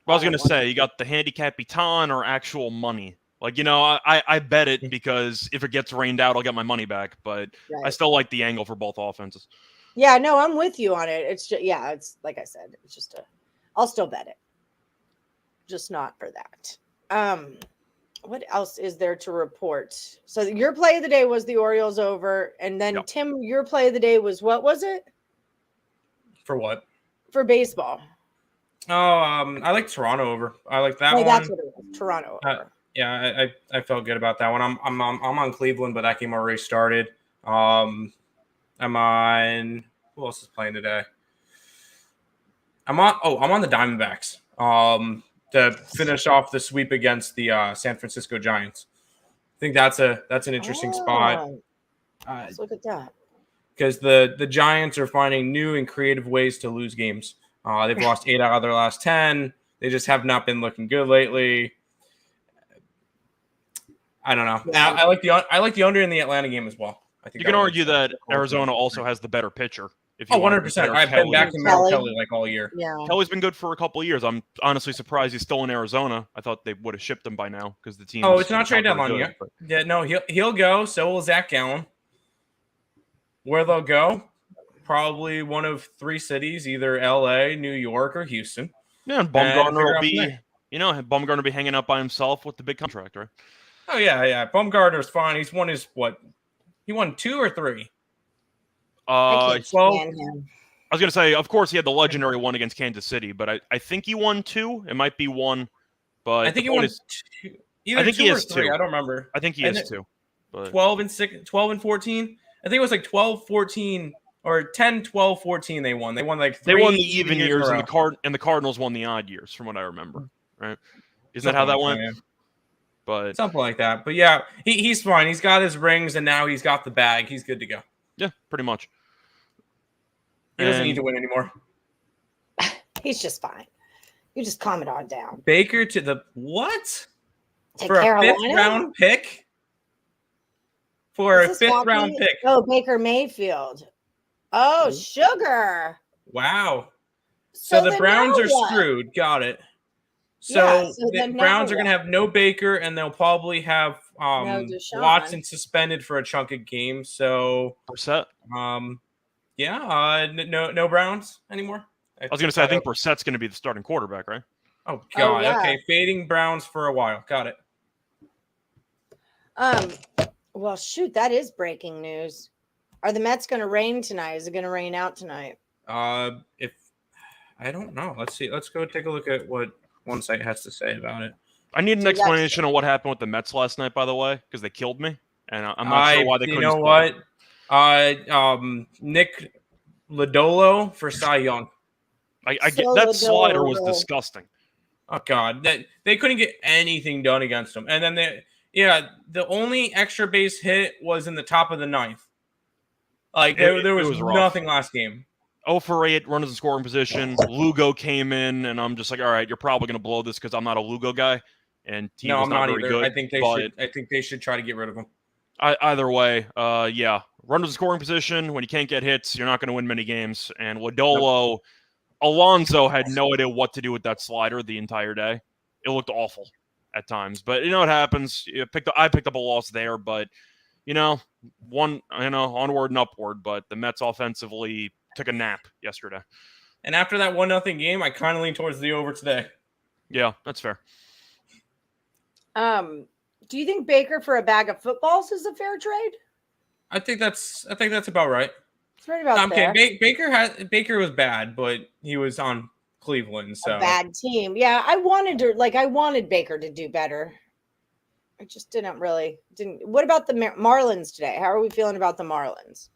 Well, I was going to say, you got the handicap baton or actual money. Like, you know, I bet it because if it gets rained out, I'll get my money back. But I still like the angle for both offenses. Yeah, no, I'm with you on it. It's just, it's like I said, it's just I'll still bet it. Just not for that. What else is there to report? So your play of the day was the Orioles over. And then Tim, your play of the day was what was it? For what? For baseball. Oh, I like Toronto over. I like that one. That's what it was. Toronto over. Yeah, I felt good about that one. I'm on Cleveland, but that game already started. I'm on who else is playing today? I'm on the Diamondbacks. To finish off the sweep against the San Francisco Giants. I think that's an interesting spot. Let's look at that. Because the Giants are finding new and creative ways to lose games. They've lost 8 out of their last 10. They just have not been looking good lately. I don't know. Yeah. I like the under in the Atlanta game as well. I think you can argue that Arizona also has the better pitcher. If you 100%. I've been back to Merrill Kelly like all year. Yeah, Kelly's been good for a couple of years. I'm honestly surprised he's still in Arizona. I thought they would have shipped him by now because the team. Oh, it's not trade deadline yet. Yeah, no, he'll go. So will Zach Gallen. Where they'll go? Probably one of 3 cities, either LA, New York, or Houston. Yeah, and Bumgarner will be, Bumgarner will be hanging out by himself with the big contract, right? Oh yeah. Bumgarner's fine. He's won he won 2 or 3. I was going to say, of course, he had the legendary one against Kansas City, but I think he won 2. It might be 1, but I think he won 2. Either I think 2 he or is 3. 2. I don't remember. I think he is 2. But 12 and 14. I think it was like 12, 14, or 10, 12, 14. They won. They won like 3. They won the even years, and the Cardinals won the odd years, from what I remember. Right? Isn't that how that went? But something like that. But yeah, he's fine. He's got his rings, and now he's got the bag. He's good to go. Yeah, pretty much. He doesn't need to win anymore. He's just fine. You just calm it on down. Baker to the what? To for Carolina? A 5th round pick? For a 5th round pick. Oh, Baker Mayfield. Oh, sugar. Wow. So the Browns are screwed. Got it. So the Browns are going to have no Baker, and they'll probably have Watson suspended for a chunk of games. So Brissett. No Browns anymore. I was going to say, I think Brissett's going to be the starting quarterback, right? Oh God. Okay, fading Browns for a while. Got it. Well, shoot, that is breaking news. Are the Mets going to rain tonight? Is it going to rain out tonight? If I don't know. Let's see. Let's go take a look at what one site has to say about it. I need an explanation on what happened with the Mets last night, by the way, because they killed me, and I'm not sure why they couldn't. You know what? Nick Lodolo for Cy Young. I get that slider was disgusting. Oh God, that they couldn't get anything done against him, and then the only extra base hit was in the top of the ninth. Like there was nothing last game. 0 for 8, runners in scoring position. Lugo came in, and I'm just like, all right, you're probably going to blow this because I'm not a Lugo guy, and team was not very good. I think they should try to get rid of him. Either way, yeah, runners in scoring position. When you can't get hits, you're not going to win many games. And Lodolo, Alonso had no idea what to do with that slider the entire day. It looked awful at times, but you know what happens. I picked up a loss there, but onward and upward. But the Mets offensively took a nap yesterday. And after that 1-0 game, I kind of lean towards the over today. Yeah, that's fair. Do you think Baker for a bag of footballs is a fair trade? I think that's about right. It's right about fair. Okay. Baker was bad, but he was on Cleveland, so a bad team. Yeah, I wanted Baker to do better. I just didn't. What about the Marlins today? How are we feeling about the Marlins?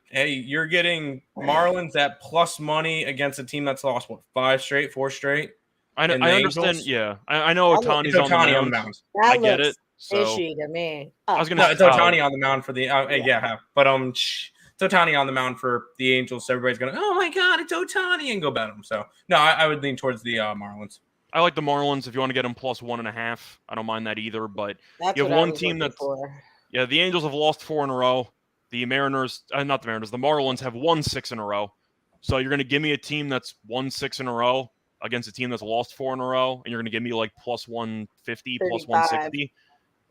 Hey, you're getting Marlins at plus money against a team that's lost 4 straight. I understand. Yeah, I know Ohtani's on the mound. I get it. Fishy to me. I was gonna. It's Ohtani on the mound for the. But it's Ohtani on the mound for the Angels. So everybody's gonna. Oh my God, it's Ohtani, and go bet him. So no, I would lean towards the Marlins. I like the Marlins if you want to get them plus 1.5. I don't mind that either. But you have one team that's. Yeah, the Angels have lost 4 in a row. The Mariners, not the Mariners, the Marlins have won 6 in a row. So you're going to give me a team that's won 6 in a row against a team that's lost 4 in a row, and you're going to give me like plus 150, 35. plus 160.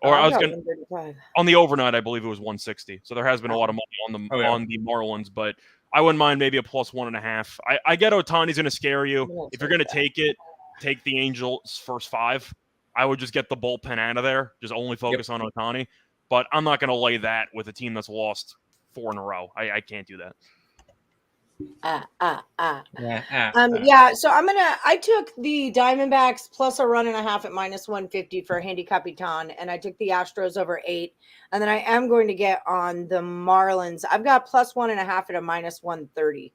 Or I was going to on the overnight, I believe it was 160. So there has been a lot of money on the Marlins, but I wouldn't mind maybe a plus 1.5. I get Ohtani's going to scare you. If you're going to take it, take the Angels first 5. I would just get the bullpen out of there. Just only focus on Ohtani. But I'm not going to lay that with a team that's lost 4 in a row. I can't do that. So I took the Diamondbacks plus a 1.5 at minus 150 for Handicapper, and I took the Astros over 8. And then I am going to get on the Marlins. I've got plus 1.5 at a minus 130.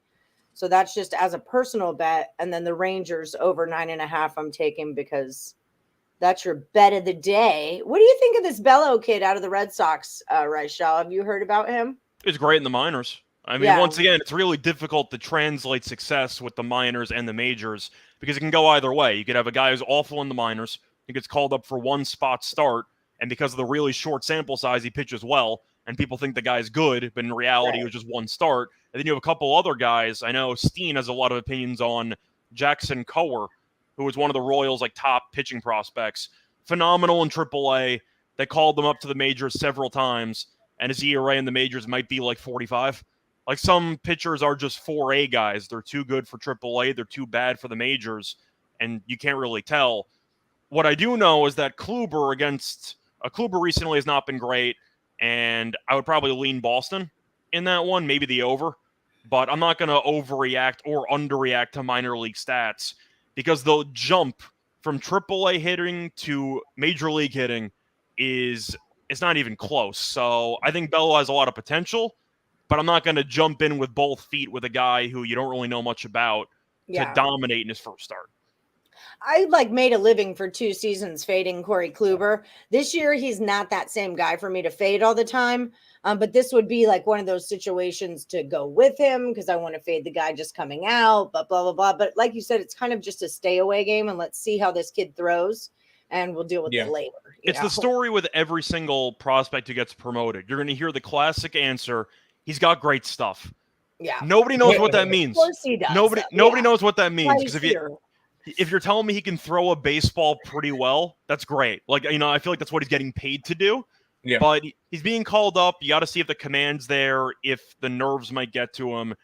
So that's just as a personal bet. And then the Rangers over 9.5 I'm taking because that's your bet of the day. What do you think of this Bello kid out of the Red Sox, Reichel? Have you heard about him? It's great in the minors. I mean, once again, it's really difficult to translate success with the minors and the majors because it can go either way. You could have a guy who's awful in the minors, he gets called up for one spot start, and because of the really short sample size, he pitches well, and people think the guy's good, but in reality, it was just one start. And then you have a couple other guys. I know Steen has a lot of opinions on Jackson Coher, who was one of the Royals' top pitching prospects. Phenomenal in AAA. They called them up to the majors several times, and his ERA in the majors might be 45. Some pitchers are just 4A guys. They're too good for AAA. They're too bad for the majors, and you can't really tell. What I do know is that Kluber recently has not been great, and I would probably lean Boston in that one, maybe the over. But I'm not going to overreact or underreact to minor league stats because the jump from AAA hitting to major league hitting it's not even close. So I think Bello has a lot of potential, but I'm not going to jump in with both feet with a guy who you don't really know much about to dominate in his first start. I made a living for 2 seasons fading Corey Kluber. This year, he's not that same guy for me to fade all the time. But this would be one of those situations to go with him because I want to fade the guy just coming out, but blah, blah, blah. But like you said, it's kind of just a stay away game, and let's see how this kid throws, and we'll deal with it later. It's the story with every single prospect who gets promoted. You're going to hear the classic answer. He's got great stuff. Yeah. Nobody knows what that means. Of course he does. Nobody knows what that means. Because if you're telling me he can throw a baseball pretty well, that's great. I feel like that's what he's getting paid to do. Yeah. But he's being called up. You got to see if the command's there, if the nerves might get to him.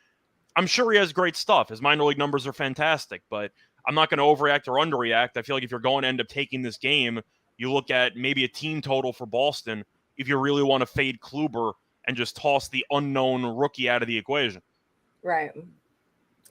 I'm sure he has great stuff. His minor league numbers are fantastic, but I'm not going to overreact or underreact. I feel like if you're going to end up taking this game, you look at maybe a team total for Boston if you really want to fade Kluber and just toss the unknown rookie out of the equation. Right.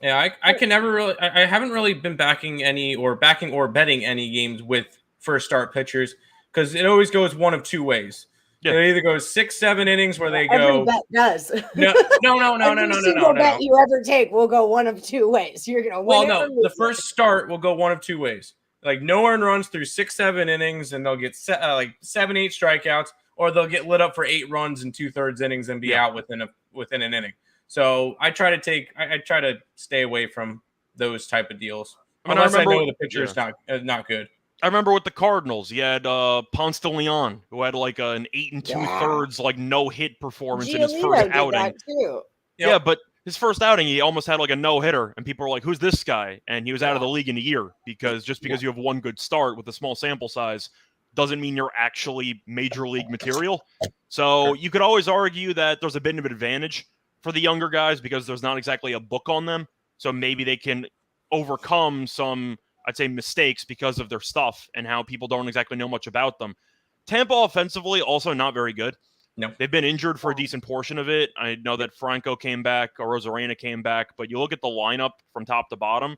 Yeah, I can never really – I haven't really been backing or betting any games with first start pitchers because it always goes one of two ways. Yeah. It either goes 6-7 innings where they Every go. bet does. No. Every single bet you ever take will go one of two ways. You're gonna win or lose the first start will go one of two ways. Like no earned runs through 6-7 innings, and they'll get 7-8 strikeouts, or they'll get lit up for 8 runs in 2/3 innings and be out within an inning. So I try to stay away from those type of deals unless I know the pitcher is not good. I remember with the Cardinals, you had Ponce de Leon, who had like an 8 2/3 like no hit performance in his first outing. Too. Yeah, but his first outing, he almost had like a no hitter, and people were like, "Who's this guy?" And he was out of the league in a year because you have one good start with a small sample size doesn't mean you're actually major league material. So you could always argue that there's a bit of an advantage for the younger guys because there's not exactly a book on them. So maybe they can overcome some, I'd say, mistakes because of their stuff and how people don't exactly know much about them. Tampa offensively also not very good. No, they've been injured for a decent portion of it. I know that Franco came back, or Rosarena came back, but you look at the lineup from top to bottom,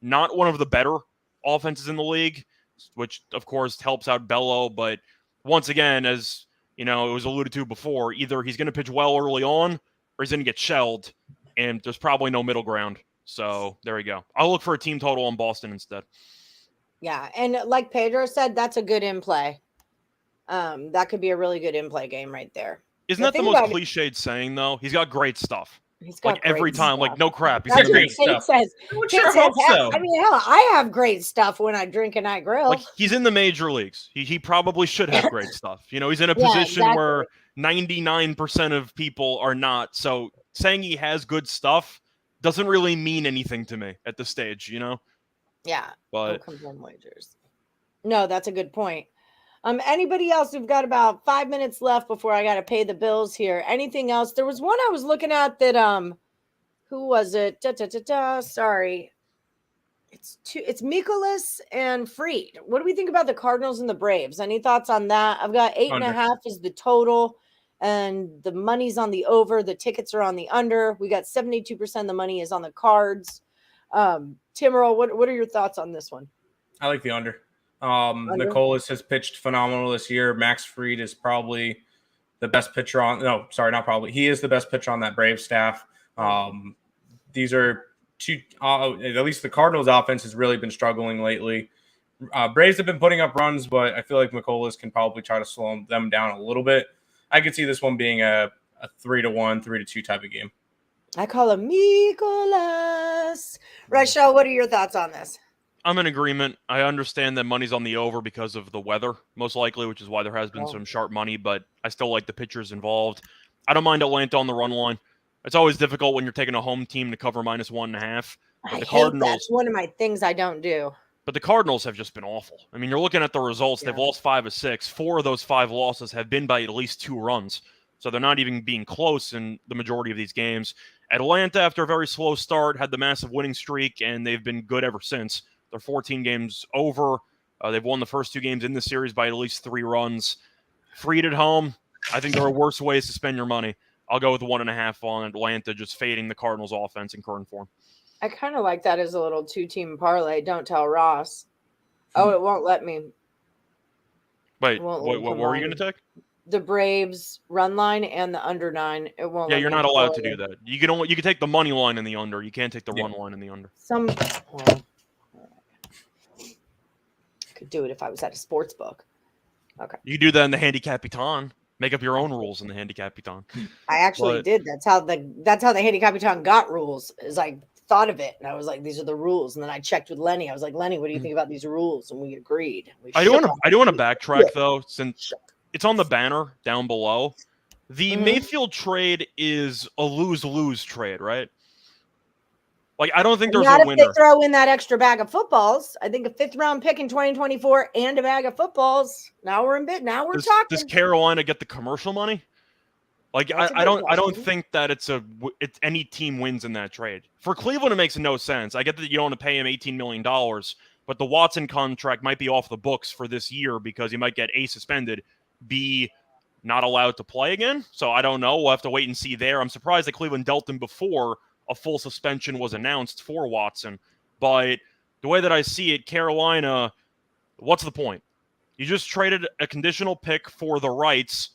not one of the better offenses in the league, which of course helps out Bello. But once again, as you know, it was alluded to before, either he's going to pitch well early on or he's going to get shelled, and there's probably no middle ground. So there we go. I'll look for a team total on Boston instead. Yeah, and like Pedro said, that's a good in play. That could be a really good in play game right there. Isn't that the most cliched saying though? He's got great stuff. He's got like every time, stuff. like no crap. He's That's got great what stuff. Says. Sure hope so. I mean, hell, I have great stuff when I drink and I grill. Like he's in the major leagues. He probably should have great stuff. You know, he's in a position where 99% of people are not. So saying he has good stuff doesn't really mean anything to me at this stage, you know? Yeah. But wagers. No, that's a good point. Anybody else? We've got about 5 minutes left before I got to pay the bills here. Anything else? There was one I was looking at that, who was it? Sorry. It's Mikolas and Fried. What do we think about the Cardinals and the Braves? Any thoughts on that? I've got 8.5 is the total, and the money's on the over. The tickets are on the under. We got 72% of the money is on the Cards. Tim Earle, what are your thoughts on this one? I like the under. Mikolas has pitched phenomenal this year. Max Fried is probably the best pitcher on. No, sorry, not probably. He is the best pitcher on that Braves staff. These are two. At least the Cardinals' offense has really been struggling lately. Braves have been putting up runs, but I feel like Mikolas can probably try to slow them down a little bit. I could see this one being a 3-1, 3-2 type of game. I call him Mikolas. Reichel, what are your thoughts on this? I'm in agreement. I understand that money's on the over because of the weather, most likely, which is why there has been some sharp money, but I still like the pitchers involved. I don't mind Atlanta on the run line. It's always difficult when you're taking a home team to cover -1.5. I hate that's one of my things I don't do. But the Cardinals have just been awful. I mean, you're looking at the results. They've lost 5 of 6. 4 of those 5 losses have been by at least 2 runs. So they're not even being close in the majority of these games. Atlanta, after a very slow start, had the massive winning streak, and they've been good ever since. They're 14 games over. They've won the first 2 games in the series by at least 3 runs. Fried at home, I think there are worse ways to spend your money. I'll go with 1.5 on Atlanta, just fading the Cardinals' offense in current form. I kind of like that as a little 2-team parlay. Don't tell Ross. Oh, it won't let me. Wait, what were you going to take? The Braves run line and the under 9. It won't. Yeah, you're not allowed to do that. You can take the money line in the under. You can't take the run line in the under. Could do it if I was at a sports book. Okay. You do that in the Handicapper. Make up your own rules in the Handicapper. I actually did. That's how the Handicapper got rules. Is I thought of it and I was like, these are the rules. And then I checked with Lenny. I was like, Lenny, what do you think about these rules? And we agreed. I do want to backtrack though, since it's on the banner down below. The Mayfield trade is a lose-lose trade, right? Like, I don't think there's a winner. Not if they throw in that extra bag of footballs. I think a 5th-round pick in 2024 and a bag of footballs. Now we're in bit. Now we're talking. Does Carolina get the commercial money? Like, I don't think that it's any team wins in that trade. For Cleveland, it makes no sense. I get that you don't want to pay him $18 million, but the Watson contract might be off the books for this year because he might get A, suspended, B, not allowed to play again. So I don't know. We'll have to wait and see there. I'm surprised that Cleveland dealt him before a full suspension was announced for Watson. But the way that I see it, Carolina, what's the point? You just traded a conditional pick for the rights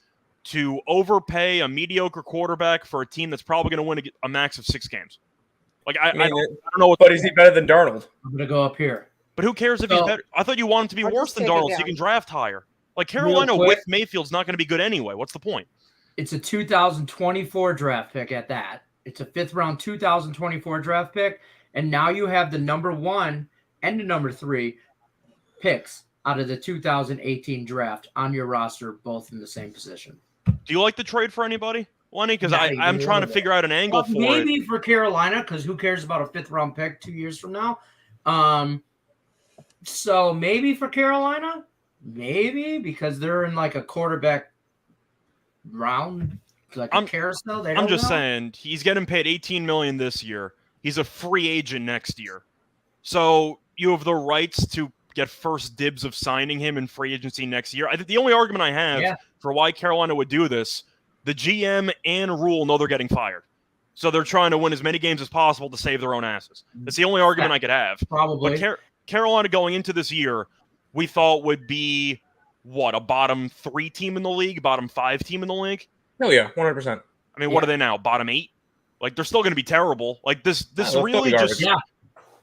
to overpay a mediocre quarterback for a team that's probably going to win a max of 6 games. Like I don't know what. But is he better than Darnold? I'm gonna go up here. But who cares if he's better? I thought you wanted to be worse than Darnold so you can draft higher. Like Carolina with Mayfield's not going to be good anyway. What's the point? It's a 2024 draft pick at that. It's a 5th round 2024 draft pick, and now you have the number 1 and the number 3 picks out of the 2018 draft on your roster, both in the same position. Do you like the trade for anybody, Lenny? Because I'm trying to figure out an angle for it. Maybe for Carolina, because who cares about a 5th round pick 2 years from now? So maybe for Carolina, maybe because they're in like a quarterback round, like a carousel. I'm just saying he's getting paid $18 million this year. He's a free agent next year, so you have the rights to get first dibs of signing him in free agency next year. I think the only argument I have for why Carolina would do this, the GM and Rule know they're getting fired. So they're trying to win as many games as possible to save their own asses. That's the only argument I could have. Probably. But Carolina going into this year, we thought would be, a bottom 3 team in the league, bottom 5 team in the league? Oh, yeah, 100%. I mean, what are they now, bottom 8? Like, they're still going to be terrible. Like, this really just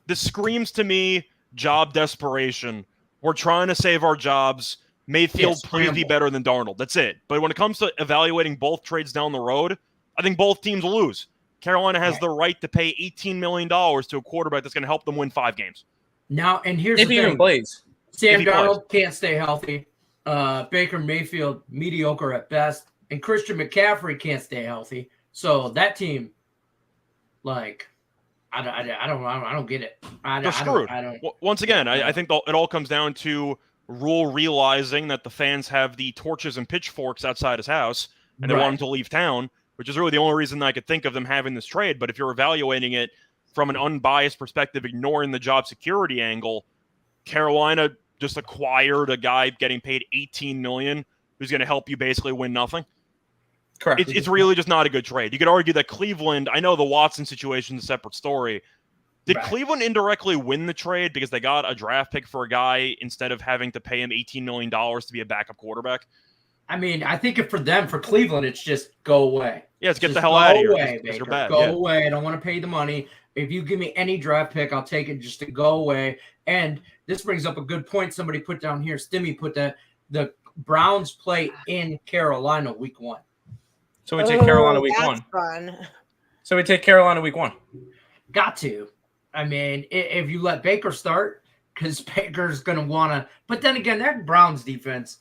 this screams to me job desperation. We're trying to save our jobs. Mayfield, please be better than Darnold. That's it. But when it comes to evaluating both trades down the road, I think both teams lose. Carolina has the right to pay $18 million to a quarterback that's going to help them win 5 games. Now, and here's the thing. If he even plays. Sam Darnold can't stay healthy. Baker Mayfield, mediocre at best. And Christian McCaffrey can't stay healthy. So that team, like, I don't get it. They're screwed. Once again, I think it all comes down to Rule realizing that the fans have the torches and pitchforks outside his house, and they want him to leave town, which is really the only reason I could think of them having this trade. But if you're evaluating it from an unbiased perspective, ignoring the job security angle, Carolina just acquired a guy getting paid $18 million who's going to help you basically win nothing. Correct. It's really just not a good trade. You could argue that Cleveland, I know the Watson situation is a separate story. Did Cleveland indirectly win the trade because they got a draft pick for a guy instead of having to pay him $18 million to be a backup quarterback? I mean, I think for Cleveland, it's just go away. Yeah, get the hell out of here. You're bad. Go away. I don't want to pay the money. If you give me any draft pick, I'll take it just to go away. And this brings up a good point somebody put down here. Stimmy put that the Browns play in Carolina week 1. So we take Carolina week 1. Fun. So we take Carolina week 1. Got to. I mean, if you let Baker start, because Baker's going to want to. But then again, that Browns defense,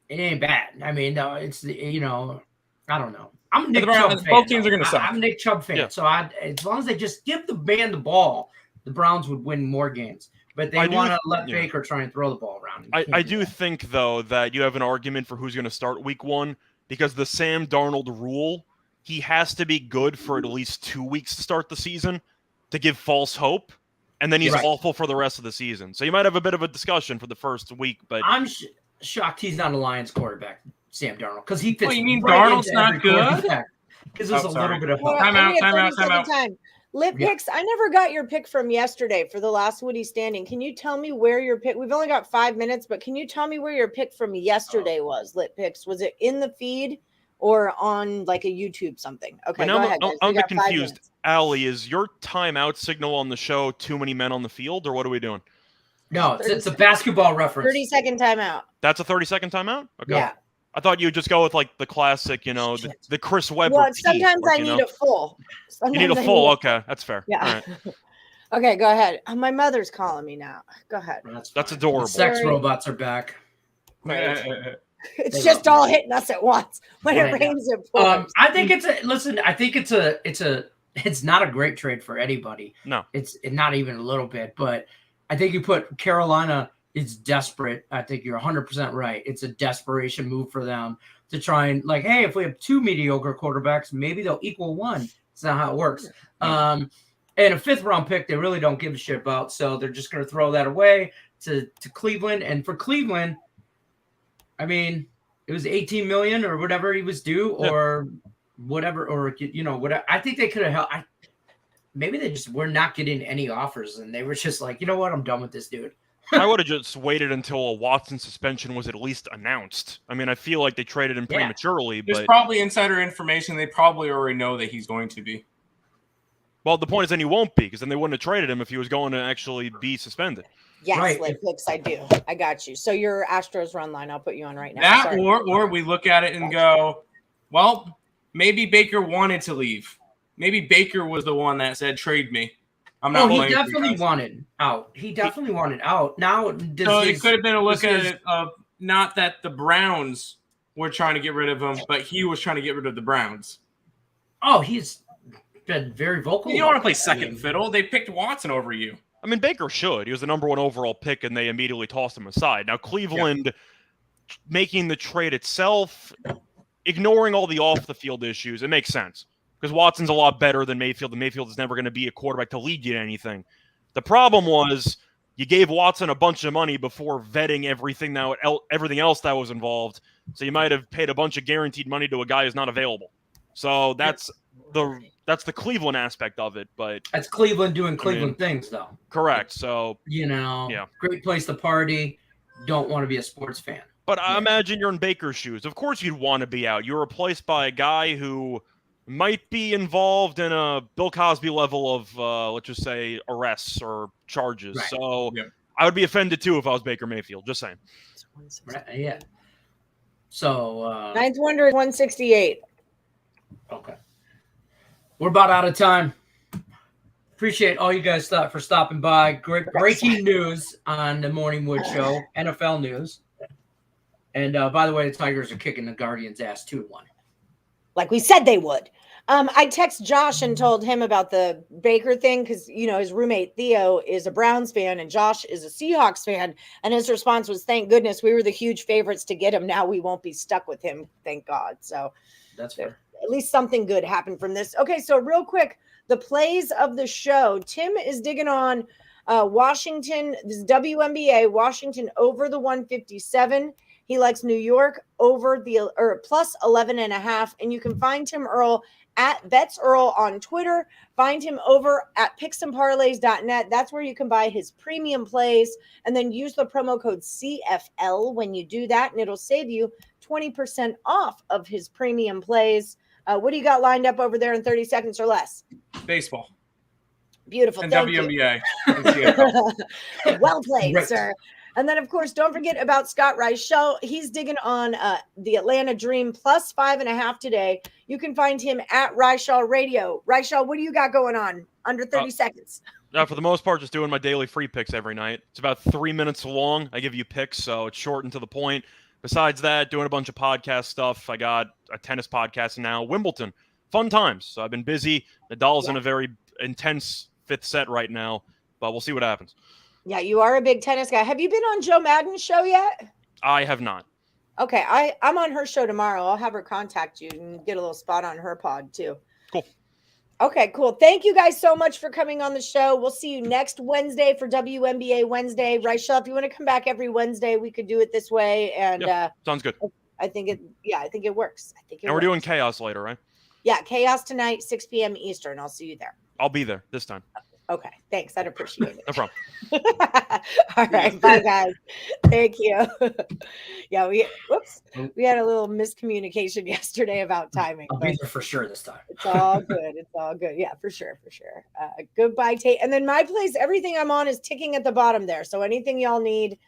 it ain't bad. I mean, no, it's, I don't know. I'm a Nick Chubb fan. Both teams are going to suck. I'm a Nick Chubb fan. Yeah. So as long as they just give the man the ball, the Browns would win more games. But they want to let Baker try and throw the ball around. I do think, though, that you have an argument for who's going to start week 1 because the Sam Darnold rule, he has to be good for at least 2 weeks to start the season to give false hope, and then he's awful for the rest of the season. So you might have a bit of a discussion for the first week. But I'm shocked he's not a Lions quarterback, Sam Darnold, because he fits. Oh, you mean Darnold's not good? Because there's a little bit of time out. Lip picks. I never got your pick from yesterday for the last Woody standing. Can you tell me where your pick? We've only got 5 minutes, but can you tell me where your pick from yesterday was? Lip picks. Was it in the feed or on like a YouTube something? Okay, go ahead. I'm a bit confused. Allie, is your timeout signal on the show too many men on the field, or what are we doing? No, it's a basketball reference. 30-second timeout. That's a 30-second timeout? Okay. Yeah. I thought you would just go with like the classic, the Chris Webber. Well, sometimes I need a full. You need a full. Okay, that's fair. Yeah. Right. Okay, go ahead. My mother's calling me now. Go ahead. That's adorable. The sex robots are back. Right. It's just all hitting us at once. When it rains, it pours. I think it's not a great trade for anybody. No, it's not even a little bit. But I think you put Carolina. It's desperate. I think you're 100% right. It's a desperation move for them to try and hey, if we have 2 mediocre quarterbacks, maybe they'll equal 1. That's not how it works. And a 5th round pick, they really don't give a shit about. So they're just going to throw that away to Cleveland. And for Cleveland, I mean, it was $18 million or whatever he was due, or whatever, or whatever. I think they could have helped. Maybe they just were not getting any offers, and they were just like, you know what, I'm done with this dude. I would have just waited until a Watson suspension was at least announced. I mean, I feel like they traded him prematurely. There's but probably insider information. They probably already know that he's going to be. Well, the point is then he won't be, because then they wouldn't have traded him if he was going to actually be suspended. Yes, Right. Netflix, I do. I got you. So your Astros run line, I'll put you on right now. That or we look at it and go, well, maybe Baker wanted to leave. Maybe Baker was the one that said, trade me. I'm not he definitely wanted out. He definitely wanted out. Now, so it could have been a look at it of not that the Browns were trying to get rid of him, but he was trying to get rid of the Browns. Oh, he's been very vocal. You don't want to play second fiddle. They picked Watson over you. I mean, Baker should. He was the number 1 overall pick, and they immediately tossed him aside. Now, Cleveland making the trade itself, ignoring all the off-the-field issues, it makes sense. Because Watson's a lot better than Mayfield, and Mayfield is never going to be a quarterback to lead you to anything. The problem was you gave Watson a bunch of money before vetting everything else that was involved, so you might have paid a bunch of guaranteed money to a guy who's not available. So that's the Cleveland aspect of it, but that's Cleveland doing Cleveland things, though. Correct. So great place to party. Don't want to be a sports fan. But I imagine you're in Baker's shoes. Of course, you'd want to be out. You're replaced by a guy who might be involved in a Bill Cosby level of, let's just say, arrests or charges. Right. So I would be offended too if I was Baker Mayfield. Just saying. Right, yeah. So Ninth Wonder is 168. Okay. We're about out of time. Appreciate all you guys for stopping by. Great breaking news on the Morning Wood Show, NFL news. And by the way, the Tigers are kicking the Guardians' ass 2-1. Like we said they would. I text Josh and told him about the Baker thing because, his roommate Theo is a Browns fan and Josh is a Seahawks fan. And his response was, thank goodness we were the huge favorites to get him. Now we won't be stuck with him. Thank God. So that's fair. At least something good happened from this. Okay, so real quick, the plays of the show. Tim is digging on Washington. This is WNBA, Washington over the 157. He likes New York over plus 11.5. And you can find Tim Earle at Betts Earle on Twitter. Find him over at picksandparlays.net. That's where you can buy his premium plays. And then use the promo code CFL when you do that. And it'll save you 20% off of his premium plays. What do you got lined up over there in 30 seconds or less? Baseball. Beautiful. And Thank WNBA. You. Well played, sir. And then, of course, don't forget about Scott Reichel. He's digging on the Atlanta Dream plus 5.5 today. You can find him at Reichel Radio. Reichel, what do you got going on? Under 30 seconds. For the most part, just doing my daily free picks every night. It's about 3 minutes long. I give you picks, so it's short and to the point. Besides that, doing a bunch of podcast stuff. I got a tennis podcast now. Wimbledon. Fun times. So I've been busy. Nadal's in a very intense 5th set right now, but we'll see what happens. Yeah, you are a big tennis guy. Have you been on Joe Madden's show yet? I have not. Okay, I'm on her show tomorrow. I'll have her contact you and get a little spot on her pod too. Cool. Okay, cool. Thank you guys so much for coming on the show. We'll see you next Wednesday for WNBA Wednesday. Reichel, if you want to come back every Wednesday, we could do it this way. And sounds good. I think it works. We're doing Chaos later, right? Yeah, Chaos tonight, 6 p.m. Eastern. I'll see you there. I'll be there this time. Okay, thanks. I'd appreciate it. No problem. All right, bye guys. Thank you. Yeah, we had a little miscommunication yesterday about timing. I'll be there for sure this time. It's all good. It's all good. Yeah, for sure. Goodbye, Tate. And then my place, everything I'm on is ticking at the bottom there. So anything y'all need,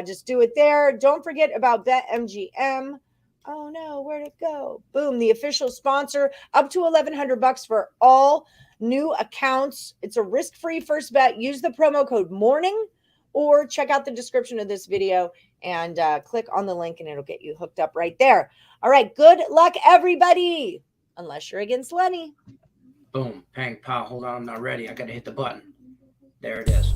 just do it there. Don't forget about BetMGM. Oh no, where'd it go? Boom, the official sponsor, up to $1,100 for all new accounts. It's a risk-free first bet. Use the promo code MORNING or check out the description of this video and click on the link and it'll get you hooked up right there. All right, good luck, everybody, unless you're against Lenny. Boom, pang, pow. Hold on, I'm not ready. I got to hit the button. There it is.